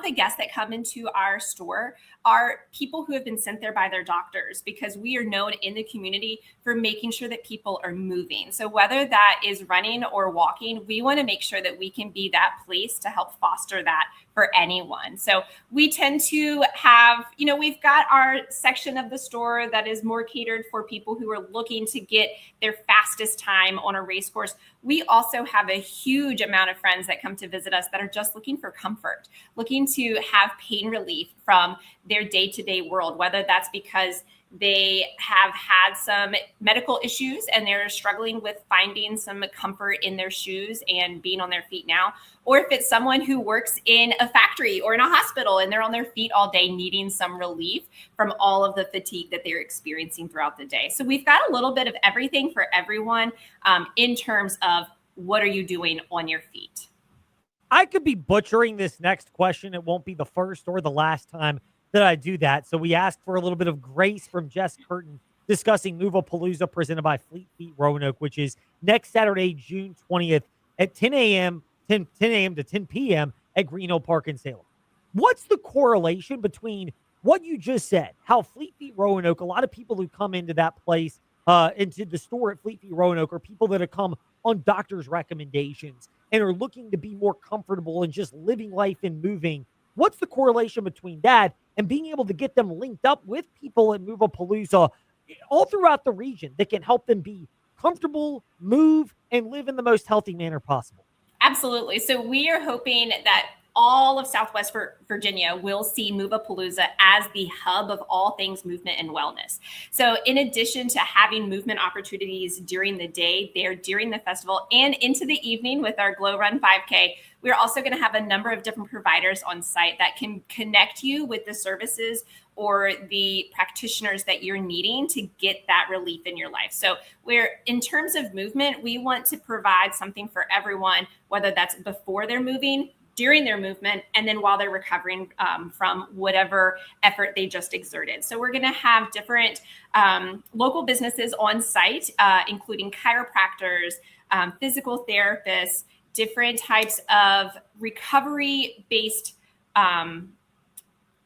the guests that come into our store are people who have been sent there by their doctors, because we are known in the community for making sure that people are moving. So whether that is running or walking, we want to make sure that we can be that place to help foster that for anyone. So we tend to have, we've got our section of the store that is more catered for people who are looking to get their fastest time on a race course. We also have a huge amount of friends that come to visit us that are just looking for comfort, looking to have pain relief from their day-to-day world, whether that's because they have had some medical issues and they're struggling with finding some comfort in their shoes and being on their feet now, or if it's someone who works in a factory or in a hospital and they're on their feet all day needing some relief from all of the fatigue that they're experiencing throughout the day. So we've got a little bit of everything for everyone in terms of what are you doing on your feet. I could be butchering this next question. It won't be the first or the last time that I do that. So we asked for a little bit of grace from Jess Curtin discussing Movapalooza presented by Fleet Feet Roanoke, which is next Saturday, June 20th at 10 a.m. to 10 p.m. at Green Hill Park in Salem. What's the correlation between what you just said, how Fleet Feet Roanoke, a lot of people who come into that place, into the store at Fleet Feet Roanoke, are people that have come on doctor's recommendations and are looking to be more comfortable and just living life and moving. What's the correlation between that and being able to get them linked up with people at Movapalooza all throughout the region that can help them be comfortable, move, and live in the most healthy manner possible? Absolutely. So we are hoping that all of Southwest Virginia will see Movapalooza as the hub of all things movement and wellness. So in addition to having movement opportunities during the day, there during the festival and into the evening with our Glow Run 5K, we're also going to have a number of different providers on site that can connect you with the services or the practitioners that you're needing to get that relief in your life. So in terms of movement, we want to provide something for everyone, whether that's before they're moving, during their movement, and then while they're recovering from whatever effort they just exerted. So we're going to have different local businesses on site, including chiropractors, physical therapists, different types of recovery-based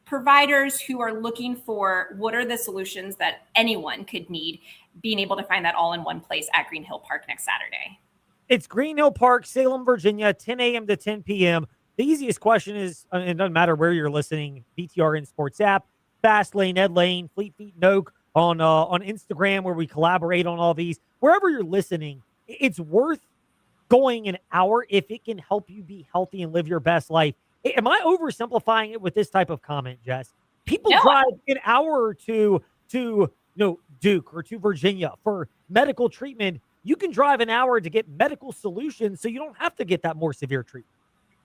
providers who are looking for what are the solutions that anyone could need, being able to find that all in one place at Green Hill Park next Saturday. It's Green Hill Park, Salem, Virginia, 10 a.m. to 10 p.m. The easiest question is, it doesn't matter where you're listening, BTRN Sports app, Fast Lane, Ed Lane, Fleet Feet Noke on Instagram, where we collaborate on all these. Wherever you're listening, it's worth going an hour if it can help you be healthy and live your best life. Am I oversimplifying it with this type of comment, Jess? People drive an hour or two to Duke or to Virginia for medical treatment. You can drive an hour to get medical solutions so you don't have to get that more severe treatment.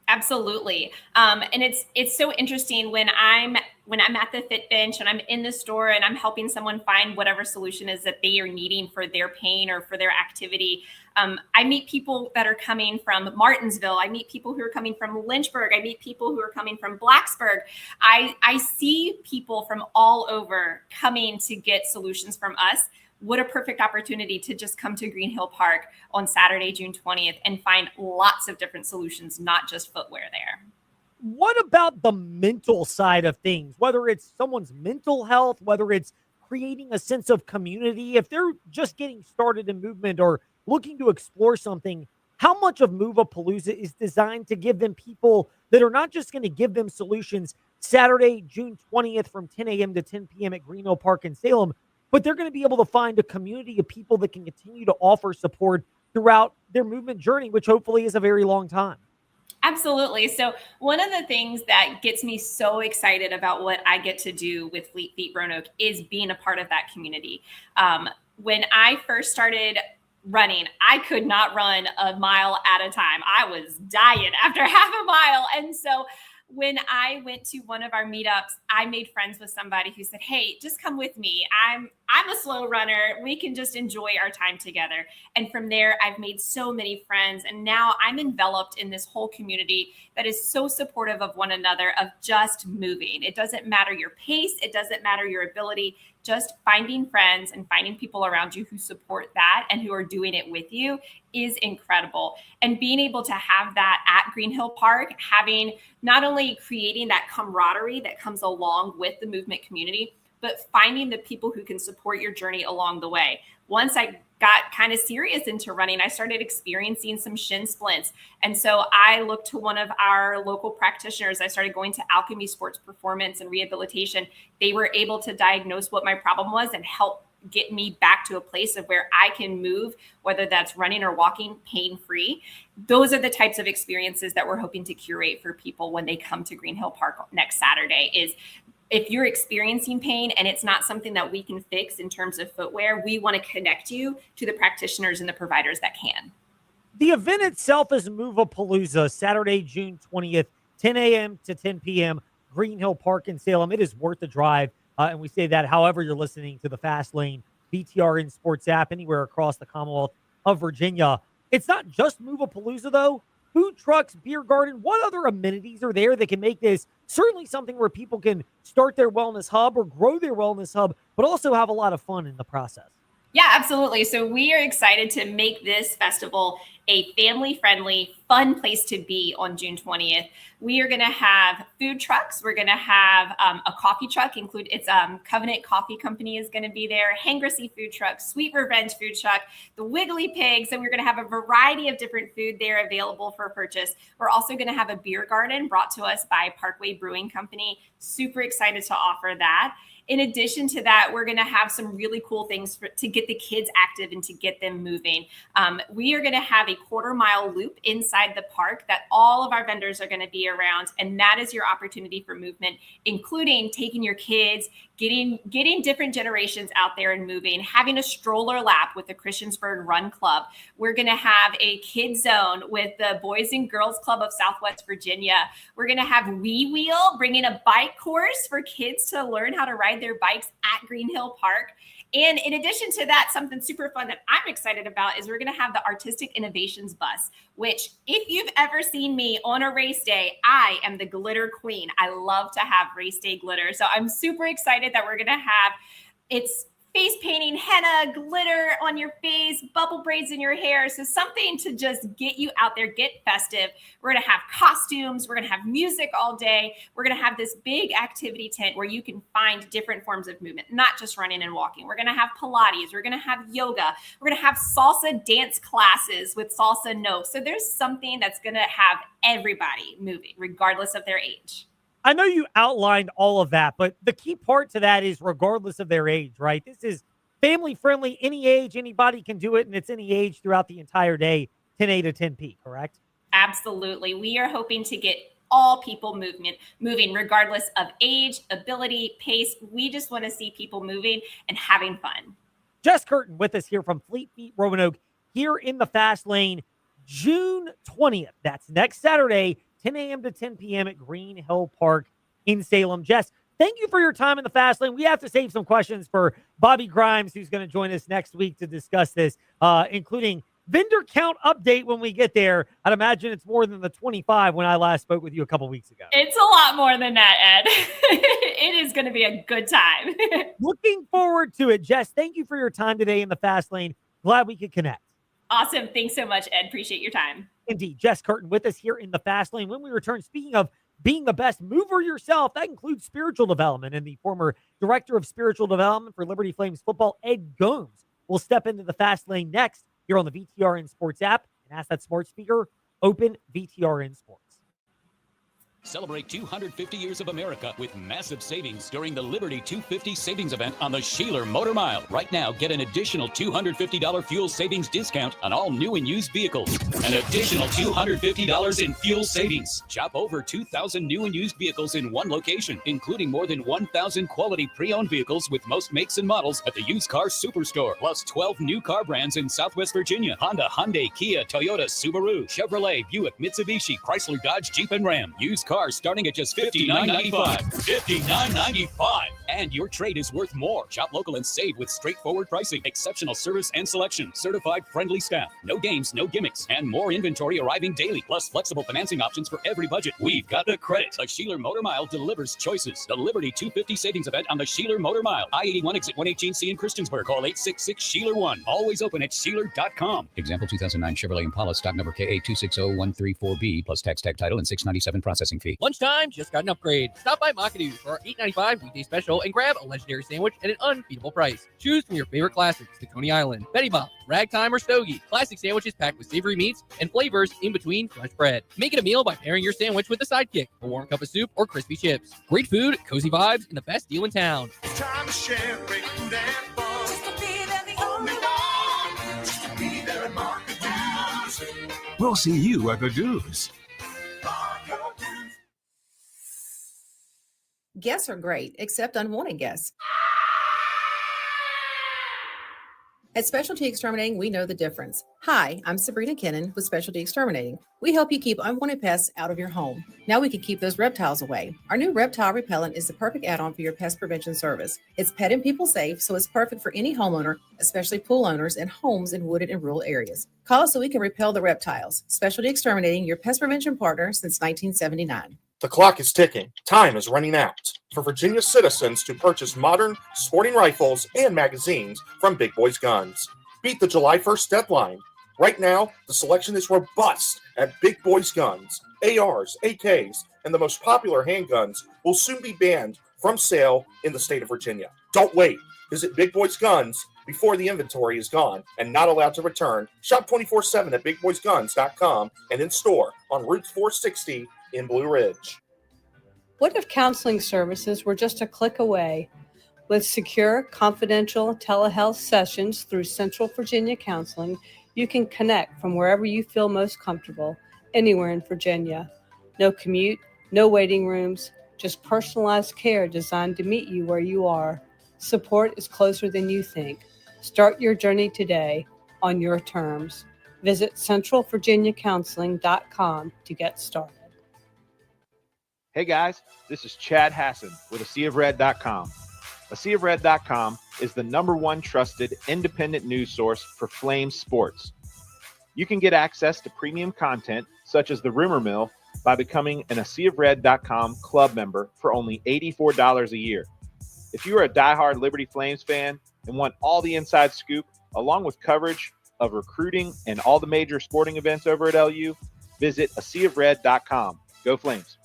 Absolutely. And it's so interesting when I'm at the Fit Bench and I'm in the store and I'm helping someone find whatever solution is that they are needing for their pain or for their activity. I meet people that are coming from Martinsville. I meet people who are coming from Lynchburg. I meet people who are coming from Blacksburg. I see people from all over coming to get solutions from us. What a perfect opportunity to just come to Green Hill Park on Saturday, June 20th, and find lots of different solutions, not just footwear there. What about the mental side of things? Whether it's someone's mental health, whether it's creating a sense of community, if they're just getting started in movement or looking to explore something, how much of Move-A-Palooza is designed to give them people that are not just going to give them solutions Saturday, June 20th from 10 a.m. to 10 p.m. at Green Hill Park in Salem, but they're going to be able to find a community of people that can continue to offer support throughout their movement journey, which hopefully is a very long time. Absolutely. So one of the things that gets me so excited about what I get to do with Fleet Feet Roanoke is being a part of that community. When I first started running, I could not run a mile at a time. I was dying after half a mile. And so when I went to one of our meetups, I made friends with somebody who said, "Hey, just come with me. I'm a slow runner. We can just enjoy our time together." And from there, I've made so many friends. And now I'm enveloped in this whole community that is so supportive of one another, of just moving. It doesn't matter your pace. It doesn't matter your ability. Just finding friends and finding people around you who support that and who are doing it with you is incredible. And being able to have that at Green Hill Park, having not only creating that camaraderie that comes along with the movement community, but finding the people who can support your journey along the way. Once I got kind of serious into running, I started experiencing some shin splints. And so I looked to one of our local practitioners. I started going to Alchemy Sports Performance and Rehabilitation. They were able to diagnose what my problem was and help get me back to a place of where I can move, whether that's running or walking, pain-free. Those are the types of experiences that we're hoping to curate for people when they come to Green Hill Park next Saturday. Is if you're experiencing pain and it's not something that we can fix in terms of footwear, we want to connect you to the practitioners and the providers that can. The event itself is Move-A-Palooza, Saturday, June 20th, 10 a.m. to 10 p.m., Green Hill Park in Salem. It is worth the drive. And we say that however you're listening to the Fast Lane BTRN Sports app anywhere across the Commonwealth of Virginia. It's not just Move-A-Palooza, though. Food trucks, beer garden, what other amenities are there that can make this certainly something where people can start their wellness hub or grow their wellness hub, but also have a lot of fun in the process? Yeah, absolutely. So we are excited to make this festival a family-friendly, fun place to be on June 20th. We are going to have food trucks. We're going to have a coffee truck. It's Covenant Coffee Company is going to be there. Hangrassy food truck, Sweet Revenge food truck, the Wiggly Pigs, and we're going to have a variety of different food there available for purchase. We're also going to have a beer garden brought to us by Parkway Brewing Company. Super excited to offer that. In addition to that, we're going to have some really cool things to get the kids active and to get them moving. We are going to have a quarter-mile loop inside the park that all of our vendors are going to be around, and that is your opportunity for movement, including taking your kids, getting different generations out there and moving, having a stroller lap with the Christiansburg Run Club. We're going to have a kids zone with the Boys and Girls Club of Southwest Virginia. We're going to have We Wheel, bringing a bike course for kids to learn how to ride their bikes at Green Hill Park. And in addition to that, something super fun that I'm excited about is we're going to have the Artistic Innovations Bus, which if you've ever seen me on a race day, I am the glitter queen. I love to have race day glitter. So I'm super excited that we're going to have it's face painting, henna, glitter on your face, bubble braids in your hair. So something to just get you out there, get festive. We're going to have costumes. We're going to have music all day. We're going to have this big activity tent where you can find different forms of movement, not just running and walking. We're going to have Pilates. We're going to have yoga. We're going to have salsa dance classes with Salsa No. So there's something that's going to have everybody moving, regardless of their age. I know you outlined all of that, but the key part to that is regardless of their age, right? This is family friendly, any age, anybody can do it, and it's any age throughout the entire day, 10A to 10P, correct? Absolutely. We are hoping to get all people moving regardless of age, ability, pace. We just want to see people moving and having fun. Jess Curtin with us here from Fleet Feet Roanoke here in the Fast Lane, June 20th. That's next Saturday, 10 a.m. to 10 p.m. at Green Hill Park in Salem. Jess, thank you for your time in the Fast Lane. We have to save some questions for Bobby Grimes, who's going to join us next week to discuss this, including vendor count update when we get there. I'd imagine it's more than the 25 when I last spoke with you a couple weeks ago. It's a lot more than that, Ed. It is going to be a good time. Looking forward to it. Jess, thank you for your time today in the Fast Lane. Glad we could connect. Awesome. Thanks so much, Ed. Appreciate your time. Indeed. Jess Curtin with us here in the Fast Lane. When we return, speaking of being the best mover yourself, that includes spiritual development. And the former director of spiritual development for Liberty Flames football, Ed Gomes, will step into the Fast Lane next here on the VTRN Sports app, and ask that smart speaker, open VTRN Sports. Celebrate 250 years of America with massive savings during the Liberty 250 savings event on the Sheeler Motor Mile. Right now, get an additional $250 fuel savings discount on all new and used vehicles. An additional $250 in fuel savings. Shop over 2,000 new and used vehicles in one location, including more than 1,000 quality pre-owned vehicles with most makes and models at the Used Car Superstore. Plus 12 new car brands in Southwest Virginia. Honda, Hyundai, Kia, Toyota, Subaru, Chevrolet, Buick, Mitsubishi, Chrysler, Dodge, Jeep, and Ram. Used cars starting at just $59.95. $59.95. And your trade is worth more. Shop local and save with straightforward pricing, exceptional service and selection, certified friendly staff, no games, no gimmicks, and more inventory arriving daily, plus flexible financing options for every budget. We've got the credit. The Sheeler Motor Mile delivers choices. The Liberty 250 savings event on the Sheeler Motor Mile. I-81 exit 118C in Christiansburg. Call 866-SHEELER1. Always open at Sheeler.com. Example 2009 Chevrolet Impala, stock number KA260134B, plus tax, tag title, and $697 processing fee. Lunchtime just got an upgrade. Stop by Makadu for our $8.95 weekday special and grab a legendary sandwich at an unbeatable price. Choose from your favorite classics to Coney Island, Betty Bob, Ragtime, or Stogie. Classic sandwiches packed with savory meats and flavors in between fresh bread. Make it a meal by pairing your sandwich with a sidekick, a warm cup of soup, or crispy chips. Great food, cozy vibes, and the best deal in town. It's time to share great food and fun. Just to be there, the only one. Just to be there at Market Dues. We'll see you at the dues. Guests are great, except unwanted guests. At Specialty Exterminating, we know the difference. Hi, I'm Sabrina Kennan with Specialty Exterminating. We help you keep unwanted pests out of your home. Now we can keep those reptiles away. Our new reptile repellent is the perfect add-on for your pest prevention service. It's pet and people safe, so it's perfect for any homeowner, especially pool owners and homes in wooded and rural areas. Call us so we can repel the reptiles. Specialty Exterminating, your pest prevention partner since 1979. The clock is ticking. Time is running out for Virginia citizens to purchase modern sporting rifles and magazines from Big Boys Guns. Beat the July 1st deadline. Right now, the selection is robust at Big Boys Guns. ARs, AKs, and the most popular handguns will soon be banned from sale in the state of Virginia. Don't wait. Visit Big Boys Guns before the inventory is gone and not allowed to return. Shop 24/7 at BigBoysGuns.com and in store on Route 460 in Blue Ridge. What if counseling services were just a click away? With secure, confidential telehealth sessions through Central Virginia Counseling, you can connect from wherever you feel most comfortable, anywhere in Virginia. No commute, no waiting rooms, just personalized care designed to meet you where you are. Support is closer than you think. Start your journey today on your terms. Visit centralvirginiacounseling.com to get started. Hey guys, this is Chad Hassan with ASeaofRed.com. ASeaofRed.com is the #1 trusted independent news source for Flames sports. You can get access to premium content such as the Rumor Mill by becoming an ASeaofRed.com club member for only $84 a year. If you are a diehard Liberty Flames fan and want all the inside scoop, along with coverage of recruiting and all the major sporting events over at LU, visit ASeaofRed.com. Go Flames.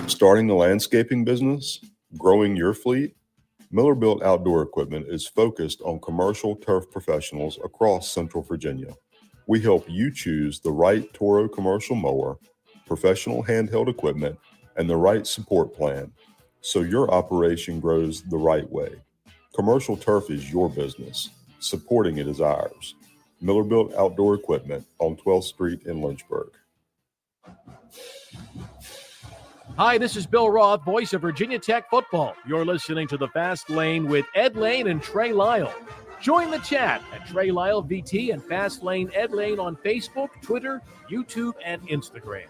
Starting the landscaping business, growing your fleet, Miller Built Outdoor Equipment is focused on commercial turf professionals across Central Virginia. We help you choose the right Toro commercial mower, professional handheld equipment, and the right support plan, so your operation grows the right way. Commercial turf is your business. Supporting it is ours. Miller Built Outdoor Equipment on 12th Street in Lynchburg. Hi, this is Bill Roth, voice of Virginia Tech football. You're listening to The Fast Lane with Ed Lane and Trey Lyle. Join the chat at Trey Lyle VT and Fastlane Ed Lane on Facebook, Twitter, YouTube, and Instagram.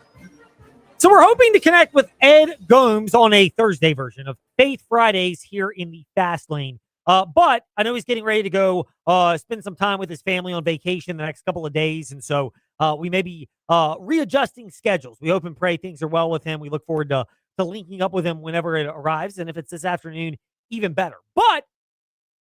So we're hoping to connect with Ed Gomes on a Thursday version of Faith Fridays here in the Fast Lane. But I know he's getting ready to go spend some time with his family on vacation the next couple of days. And so we may be readjusting schedules. We hope and pray things are well with him. We look forward to linking up with him whenever it arrives. And if it's this afternoon, even better. But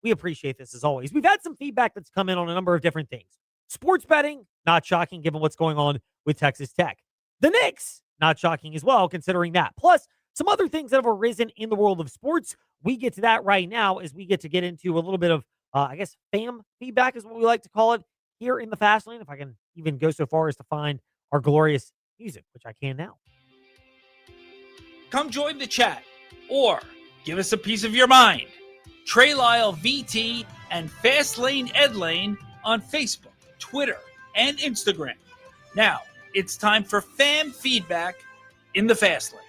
we appreciate this as always. We've had some feedback that's come in on a number of different things. Sports betting, not shocking given what's going on with Texas Tech. The Knicks, not shocking as well, considering that. Plus, some other things that have arisen in the world of sports. We get to that right now as we get into a little bit of, fam feedback is what we like to call it here in the Fast Lane. If I can even go so far as to find our glorious music, which I can now. Come join the chat or give us a piece of your mind. Trey Lyle VT and Fastlane Ed Lane on Facebook, Twitter, and Instagram. Now, it's time for fam feedback in the Fast Lane.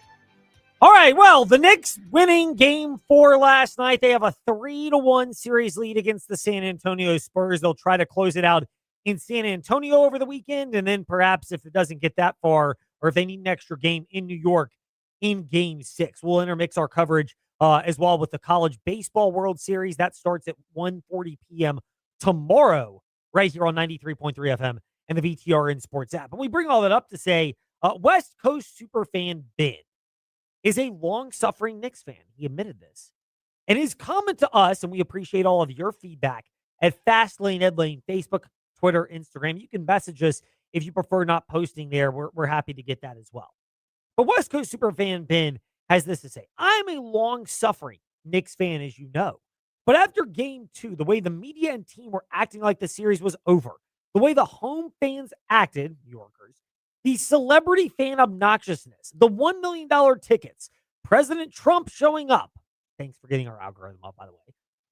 All right, well, the Knicks winning Game 4 last night. They have a 3-1 series lead against the San Antonio Spurs. They'll try to close it out in San Antonio over the weekend, and then perhaps if it doesn't get that far, or if they need an extra game in New York in Game 6. We'll intermix our coverage as well with the College Baseball World Series. That starts at 1:40 p.m. tomorrow right here on 93.3 FM and the VTRN Sports app. And we bring all that up to say West Coast superfan Ben is a long-suffering Knicks fan. He admitted this. And his comment to us, and we appreciate all of your feedback at Fastlane Ed Lane, Facebook, Twitter, Instagram. You can message us if you prefer not posting there. We're happy to get that as well. But West Coast superfan Ben has this to say. I'm a long-suffering Knicks fan, as you know. But after Game 2, the way the media and team were acting like the series was over, the way the home fans acted, New Yorkers, the celebrity fan obnoxiousness, the $1 million tickets, President Trump showing up, thanks for getting our algorithm up, by the way,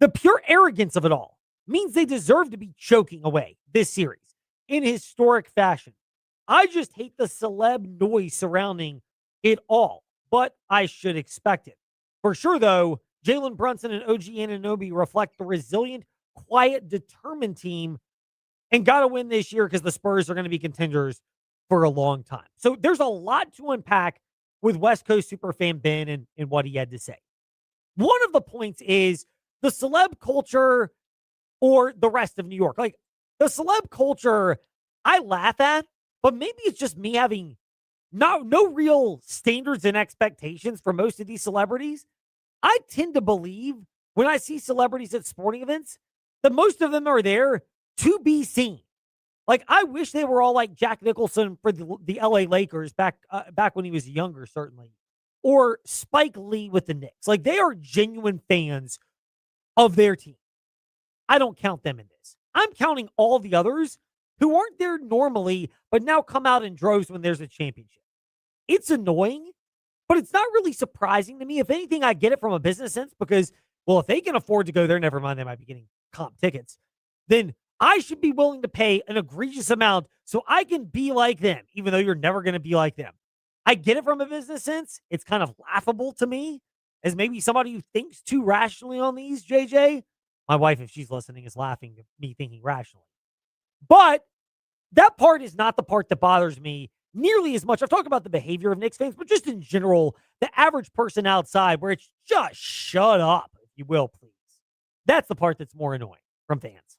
the pure arrogance of it all means they deserve to be choking away this series in historic fashion. I just hate the celeb noise surrounding it all, but I should expect it. For sure, though, Jalen Brunson and OG Anunoby reflect the resilient, quiet, determined team and got to win this year because the Spurs are going to be contenders for a long time. So there's a lot to unpack with West Coast superfan Ben and what he had to say. One of the points is the celeb culture or the rest of New York. Like, the celeb culture, I laugh at, but maybe it's just me having no real standards and expectations for most of these celebrities. I tend to believe when I see celebrities at sporting events that most of them are there to be seen. Like, I wish they were all like Jack Nicholson for the LA Lakers back when he was younger, certainly. Or Spike Lee with the Knicks. Like, they are genuine fans of their team. I don't count them in this. I'm counting all the others who aren't there normally, but now come out in droves when there's a championship. It's annoying, but it's not really surprising to me. If anything, I get it from a business sense because, well, if they can afford to go there, never mind, they might be getting comp tickets, then I should be willing to pay an egregious amount so I can be like them, even though you're never going to be like them. I get it from a business sense. It's kind of laughable to me as maybe somebody who thinks too rationally on these, JJ. My wife, if she's listening, is laughing at me thinking rationally. But that part is not the part that bothers me nearly as much. I've talked about the behavior of Knicks fans, but just in general, the average person outside where it's just shut up, if you will, please. That's the part that's more annoying from fans.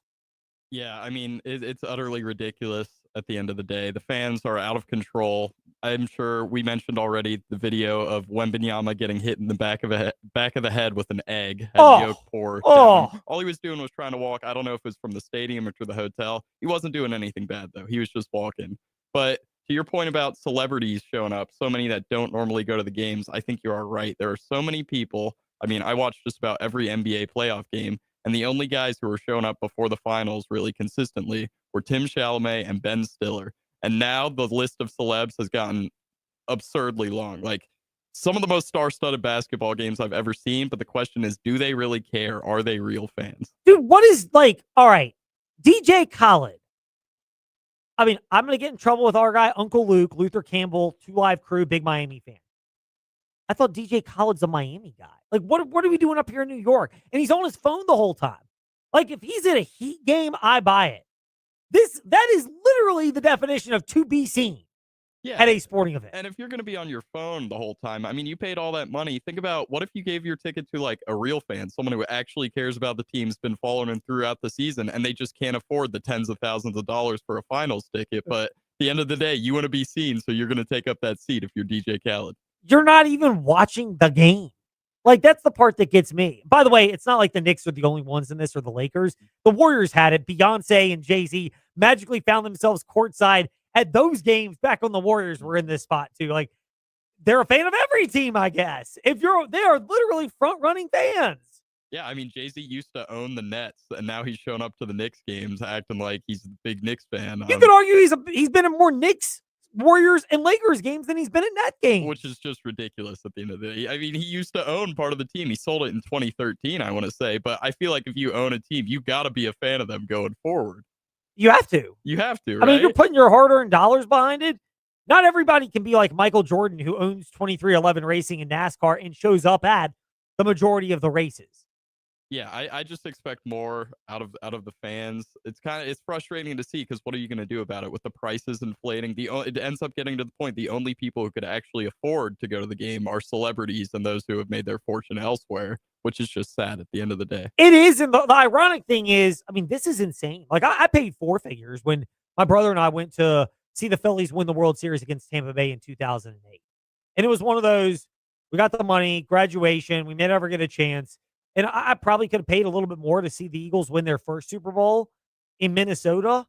Yeah, I mean, it's utterly ridiculous at the end of the day. The fans are out of control. I'm sure we mentioned already the video of Wembanyama getting hit in the back of the head with an egg. Had yolk pour down. All he was doing was trying to walk. I don't know if it was from the stadium or to the hotel. He wasn't doing anything bad, though. He was just walking. But to your point about celebrities showing up, so many that don't normally go to the games, I think you are right. There are so many people. I mean, I watched just about every NBA playoff game. And the only guys who were showing up before the finals really consistently were Tim Chalamet and Ben Stiller. And now the list of celebs has gotten absurdly long. Like, some of the most star-studded basketball games I've ever seen. But the question is, do they really care? Are they real fans? Dude, what is, like, all right, DJ Khaled. I mean, I'm going to get in trouble with our guy, Uncle Luke, Luther Campbell, 2 Live Crew, big Miami fan. I thought DJ Khaled's a Miami guy. Like, what are we doing up here in New York? And he's on his phone the whole time. Like, if he's in a Heat game, I buy it. That is literally the definition of to be seen at a sporting event. And if you're going to be on your phone the whole time, I mean, you paid all that money. Think about what if you gave your ticket to like a real fan, someone who actually cares about the team's been following them throughout the season, and they just can't afford the tens of thousands of dollars for a finals ticket. But at the end of the day, you want to be seen, so you're going to take up that seat if you're DJ Khaled. You're not even watching the game. Like, that's the part that gets me. By the way, it's not like the Knicks are the only ones in this or the Lakers. The Warriors had it. Beyonce and Jay-Z magically found themselves courtside at those games back when the Warriors were in this spot too. Like, they're a fan of every team, I guess. They are literally front-running fans. Yeah, I mean, Jay-Z used to own the Nets, and now he's shown up to the Knicks games acting like he's a big Knicks fan. You could argue he's been in more Knicks, Warriors, and Lakers games than he's been in Net games. Which is just ridiculous at the end of the day. I mean, he used to own part of the team. He sold it in 2013, I want to say. But I feel like if you own a team, you got to be a fan of them going forward. You have to. You have to, right? I mean, you're putting your hard-earned dollars behind it. Not everybody can be like Michael Jordan, who owns 23XI Racing and NASCAR and shows up at the majority of the races. Yeah, I just expect more out of the fans. It's frustrating to see because what are you going to do about it with the prices inflating? It ends up getting to the point the only people who could actually afford to go to the game are celebrities and those who have made their fortune elsewhere, which is just sad at the end of the day. It is, and the ironic thing is, I mean, this is insane. Like, I paid four figures when my brother and I went to see the Phillies win the World Series against Tampa Bay in 2008. And it was one of those, we got the money, graduation, we may never get a chance. And I probably could have paid a little bit more to see the Eagles win their first Super Bowl in Minnesota.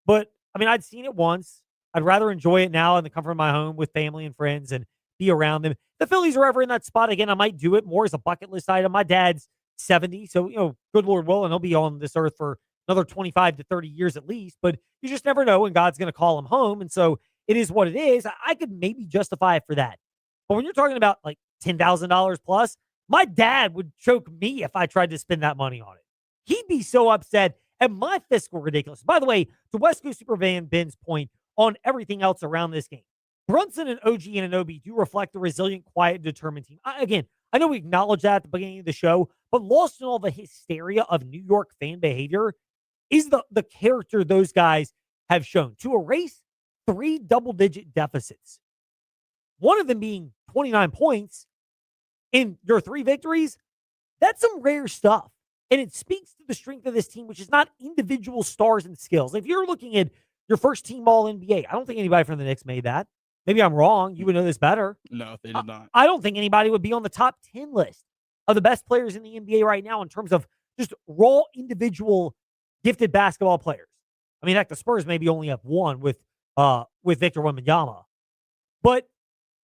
But, I mean, I'd seen it once. I'd rather enjoy it now in the comfort of my home with family and friends and be around them. If the Phillies are ever in that spot again, I might do it more as a bucket list item. My dad's 70, so, good Lord willing, he'll be on this earth for another 25 to 30 years at least. But you just never know when God's going to call him home. And so it is what it is. I could maybe justify it for that. But when you're talking about like $10,000 plus, my dad would choke me if I tried to spend that money on it. He'd be so upset at my fiscal ridiculous. By the way, to West Coast Superfan Ben's point on everything else around this game, Brunson and OG Anunoby do reflect the resilient, quiet, determined team. I know we acknowledged that at the beginning of the show, but lost in all the hysteria of New York fan behavior is the character those guys have shown to erase 3 double-digit deficits. One of them being 29 points in your 3 victories. That's some rare stuff. And it speaks to the strength of this team, which is not individual stars and skills. If you're looking at your first team all NBA, I don't think anybody from the Knicks made that. Maybe I'm wrong. You would know this better. No, they did not. I don't think anybody would be on the top 10 list of the best players in the NBA right now in terms of just raw individual gifted basketball players. I mean, heck, the Spurs maybe only have one with Victor Wembanyama. But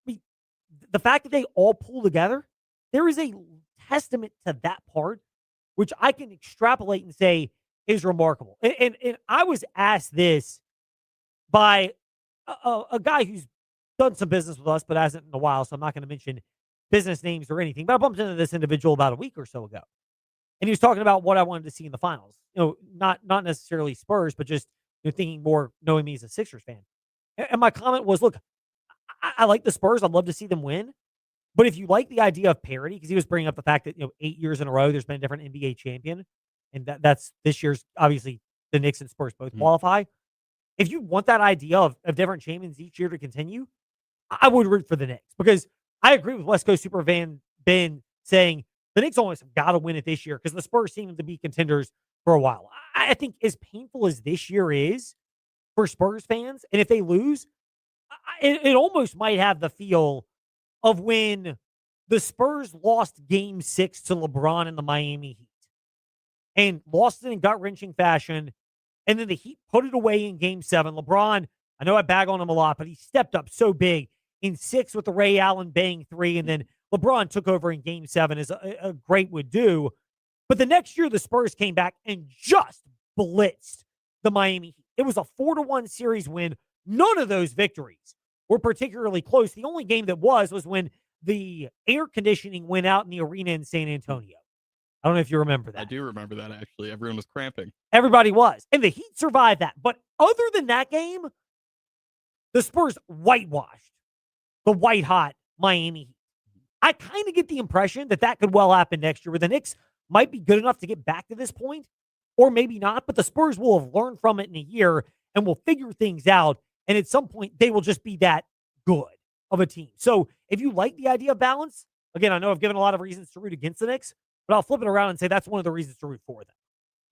the fact that they all pull together, there is a testament to that part, which I can extrapolate and say is remarkable. And I was asked this by a guy who's done some business with us, but hasn't in a while, so I'm not going to mention business names or anything. But I bumped into this individual about a week or so ago. And he was talking about what I wanted to see in the finals. Not necessarily Spurs, but just thinking more, knowing me as a Sixers fan. And my comment was, look, I like the Spurs. I'd love to see them win. But if you like the idea of parity, because he was bringing up the fact that 8 years in a row there's been a different NBA champion, and that's this year's obviously the Knicks and Spurs both qualify. If you want that idea of different champions each year to continue, I would root for the Knicks, because I agree with West Coast Superfan Ben saying the Knicks almost have got to win it this year because the Spurs seem to be contenders for a while. I think as painful as this year is for Spurs fans, and if they lose, it almost might have the feel of when the Spurs lost Game 6 to LeBron and the Miami Heat and lost it in gut-wrenching fashion, and then the Heat put it away in Game 7. LeBron, I know I bag on him a lot, but he stepped up so big in 6 with the Ray Allen bang 3, and then LeBron took over in Game 7 as a great would do. But the next year, the Spurs came back and just blitzed the Miami Heat. It was a 4-1 series win. None of those victories were particularly close. The only game that was when the air conditioning went out in the arena in San Antonio. I don't know if you remember that. I do remember that, actually. Everyone was cramping. Everybody was. And the Heat survived that. But other than that game, the Spurs whitewashed the white-hot Miami Heat. I kind of get the impression that could well happen next year, where the Knicks might be good enough to get back to this point, or maybe not, but the Spurs will have learned from it in a year and will figure things out. And at some point, they will just be that good of a team. So if you like the idea of balance, again, I know I've given a lot of reasons to root against the Knicks, but I'll flip it around and say that's one of the reasons to root for them.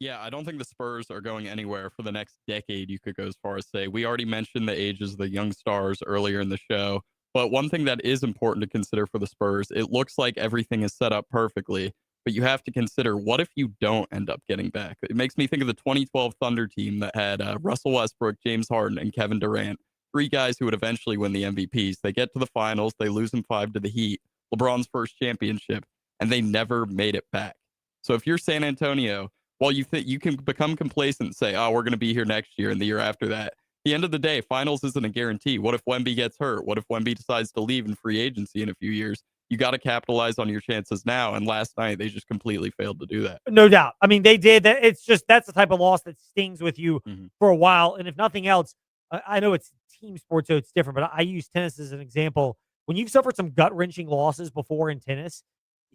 Yeah, I don't think the Spurs are going anywhere for the next decade, you could go as far as say. We already mentioned the ages of the young stars earlier in the show, but one thing that is important to consider for the Spurs, it looks like everything is set up perfectly, but you have to consider, what if you don't end up getting back? It makes me think of the 2012 Thunder team that had Russell Westbrook, James Harden, and Kevin Durant, three guys who would eventually win the MVPs. They get to the finals, they lose in 5 to the Heat, LeBron's first championship, and they never made it back. So if you're San Antonio, while you think you can become complacent and say, oh, we're going to be here next year and the year after that, at the end of the day, finals isn't a guarantee. What if Wemby gets hurt? What if Wemby decides to leave in free agency in a few years? You got to capitalize on your chances now. And last night, they just completely failed to do that. No doubt. I mean, they did. It's just, that's the type of loss that stings with you for a while. And if nothing else, I know it's team sports, so it's different, but I use tennis as an example. When you've suffered some gut-wrenching losses before in tennis,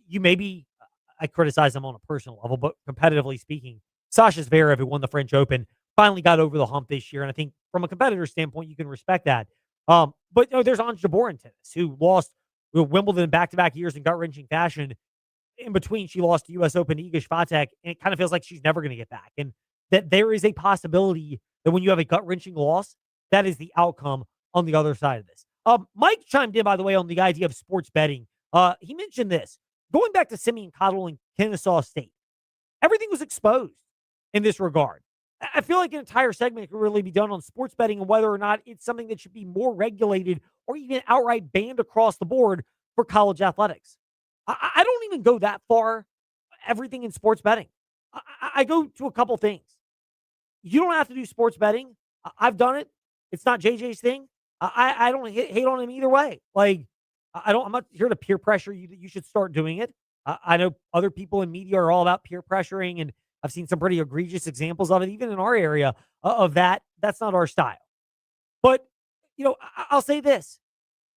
you maybe, I criticize them on a personal level, but competitively speaking, Sasha Zverev, who won the French Open, finally got over the hump this year. And I think from a competitor standpoint, you can respect that. But there's Ons Jabeur in tennis, who lost Wimbledon back-to-back years in gut-wrenching fashion. In between, she lost to U.S. Open to Iga Swiatek, and it kind of feels like she's never going to get back. And that there is a possibility that when you have a gut-wrenching loss, that is the outcome on the other side of this. Mike chimed in, by the way, on the idea of sports betting. He mentioned this. Going back to Simeon Cottle and Kennesaw State, everything was exposed in this regard. I feel like an entire segment could really be done on sports betting and whether or not it's something that should be more regulated or even outright banned across the board for college athletics. I don't even go that far, everything in sports betting. I go to a couple things. You don't have to do sports betting. I've done it. It's not JJ's thing. I don't hate on him either way. Like, I'm not here to peer pressure you that you should start doing it. I know other people in media are all about peer pressuring, and I've seen some pretty egregious examples of it, even in our area of that. That's not our style. But, I'll say this.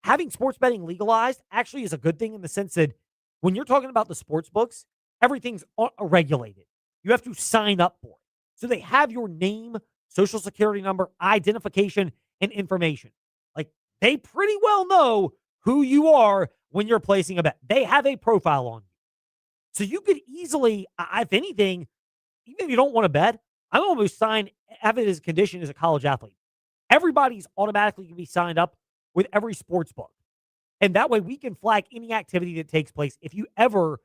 Having sports betting legalized actually is a good thing in the sense that when you're talking about the sports books, everything's regulated. You have to sign up for it. So they have your name, social security number, identification, and information. Like, they pretty well know who you are when you're placing a bet. They have a profile on you. So you could easily, if anything, even if you don't want to bet, I almost have it as a condition as a college athlete. Everybody's automatically going to be signed up with every sports book. And that way we can flag any activity that takes place if you ever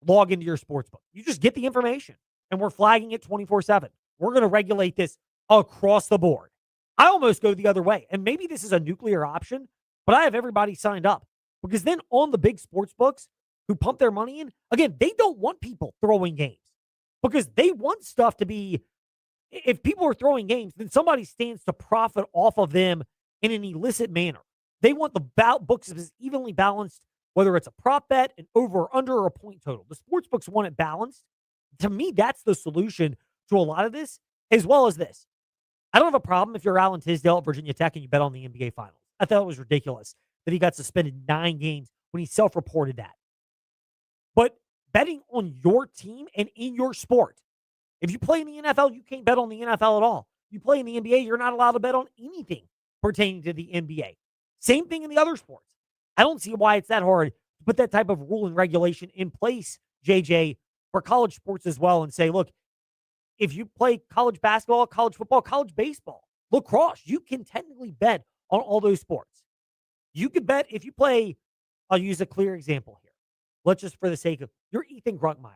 log into your sports book. You just get the information, and we're flagging it 24/7. We're going to regulate this across the board. I almost go the other way. And maybe this is a nuclear option, but I have everybody signed up. Because then on the big sports books who pump their money in, again, they don't want people throwing games. Because they want stuff to be, if people are throwing games, then somebody stands to profit off of them in an illicit manner. They want the books as evenly balanced, whether it's a prop bet, an over or under, or a point total. The sports books want it balanced. To me, that's the solution to a lot of this, as well as this. I don't have a problem if you're Alan Tisdale at Virginia Tech and you bet on the NBA Finals. I thought it was ridiculous that he got suspended 9 games when he self-reported that. But betting on your team and in your sport, if you play in the NFL, you can't bet on the NFL at all. You play in the NBA, you're not allowed to bet on anything pertaining to the NBA. Same thing in the other sports. I don't see why it's that hard to put that type of rule and regulation in place, JJ, for college sports as well, and say, look, if you play college basketball, college football, college baseball, lacrosse, you can technically bet on all those sports. You could bet if you play, I'll use a clear example here. Let's just, for the sake of, you're Ethan Grunkmeyer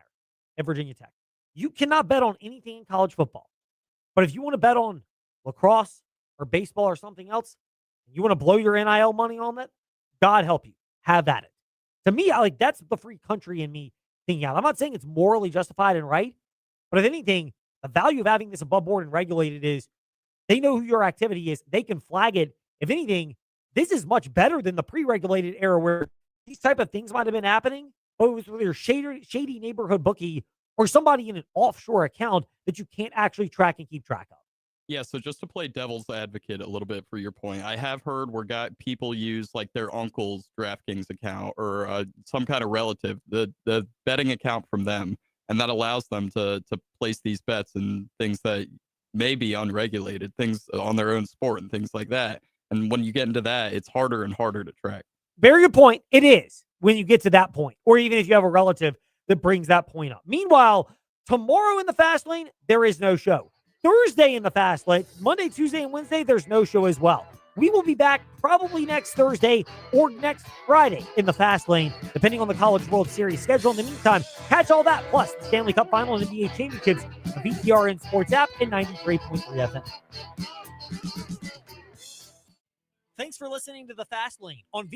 at Virginia Tech. You cannot bet on anything in college football. But if you want to bet on lacrosse or baseball or something else, you want to blow your NIL money on that, God help you. Have at it. To me, that's the free country in me thinking out. I'm not saying it's morally justified and right, but if anything, the value of having this above board and regulated is they know who your activity is. They can flag it. If anything, this is much better than the pre-regulated era where these type of things might have been happening, but it was with your shady neighborhood bookie or somebody in an offshore account that you can't actually track and keep track of. Yeah, so just to play devil's advocate a little bit for your point, I have heard where people use like their uncle's DraftKings account or some kind of relative, the betting account from them and that allows them to place these bets and things that may be unregulated, things on their own sport and things like that. And when you get into that, it's harder and harder to track. Very good point. It is when you get to that point, or even if you have a relative that brings that point up. Meanwhile, tomorrow in the Fast Lane, there is no show. Thursday in the Fast Lane, Monday, Tuesday, and Wednesday, there's no show as well. We will be back probably next Thursday or next Friday in the Fast Lane, depending on the College World Series schedule. In the meantime, catch all that, plus the Stanley Cup Final and NBA Championships, the VTRN Sports app, and 93.3 FM. Thanks for listening to the Fast Lane on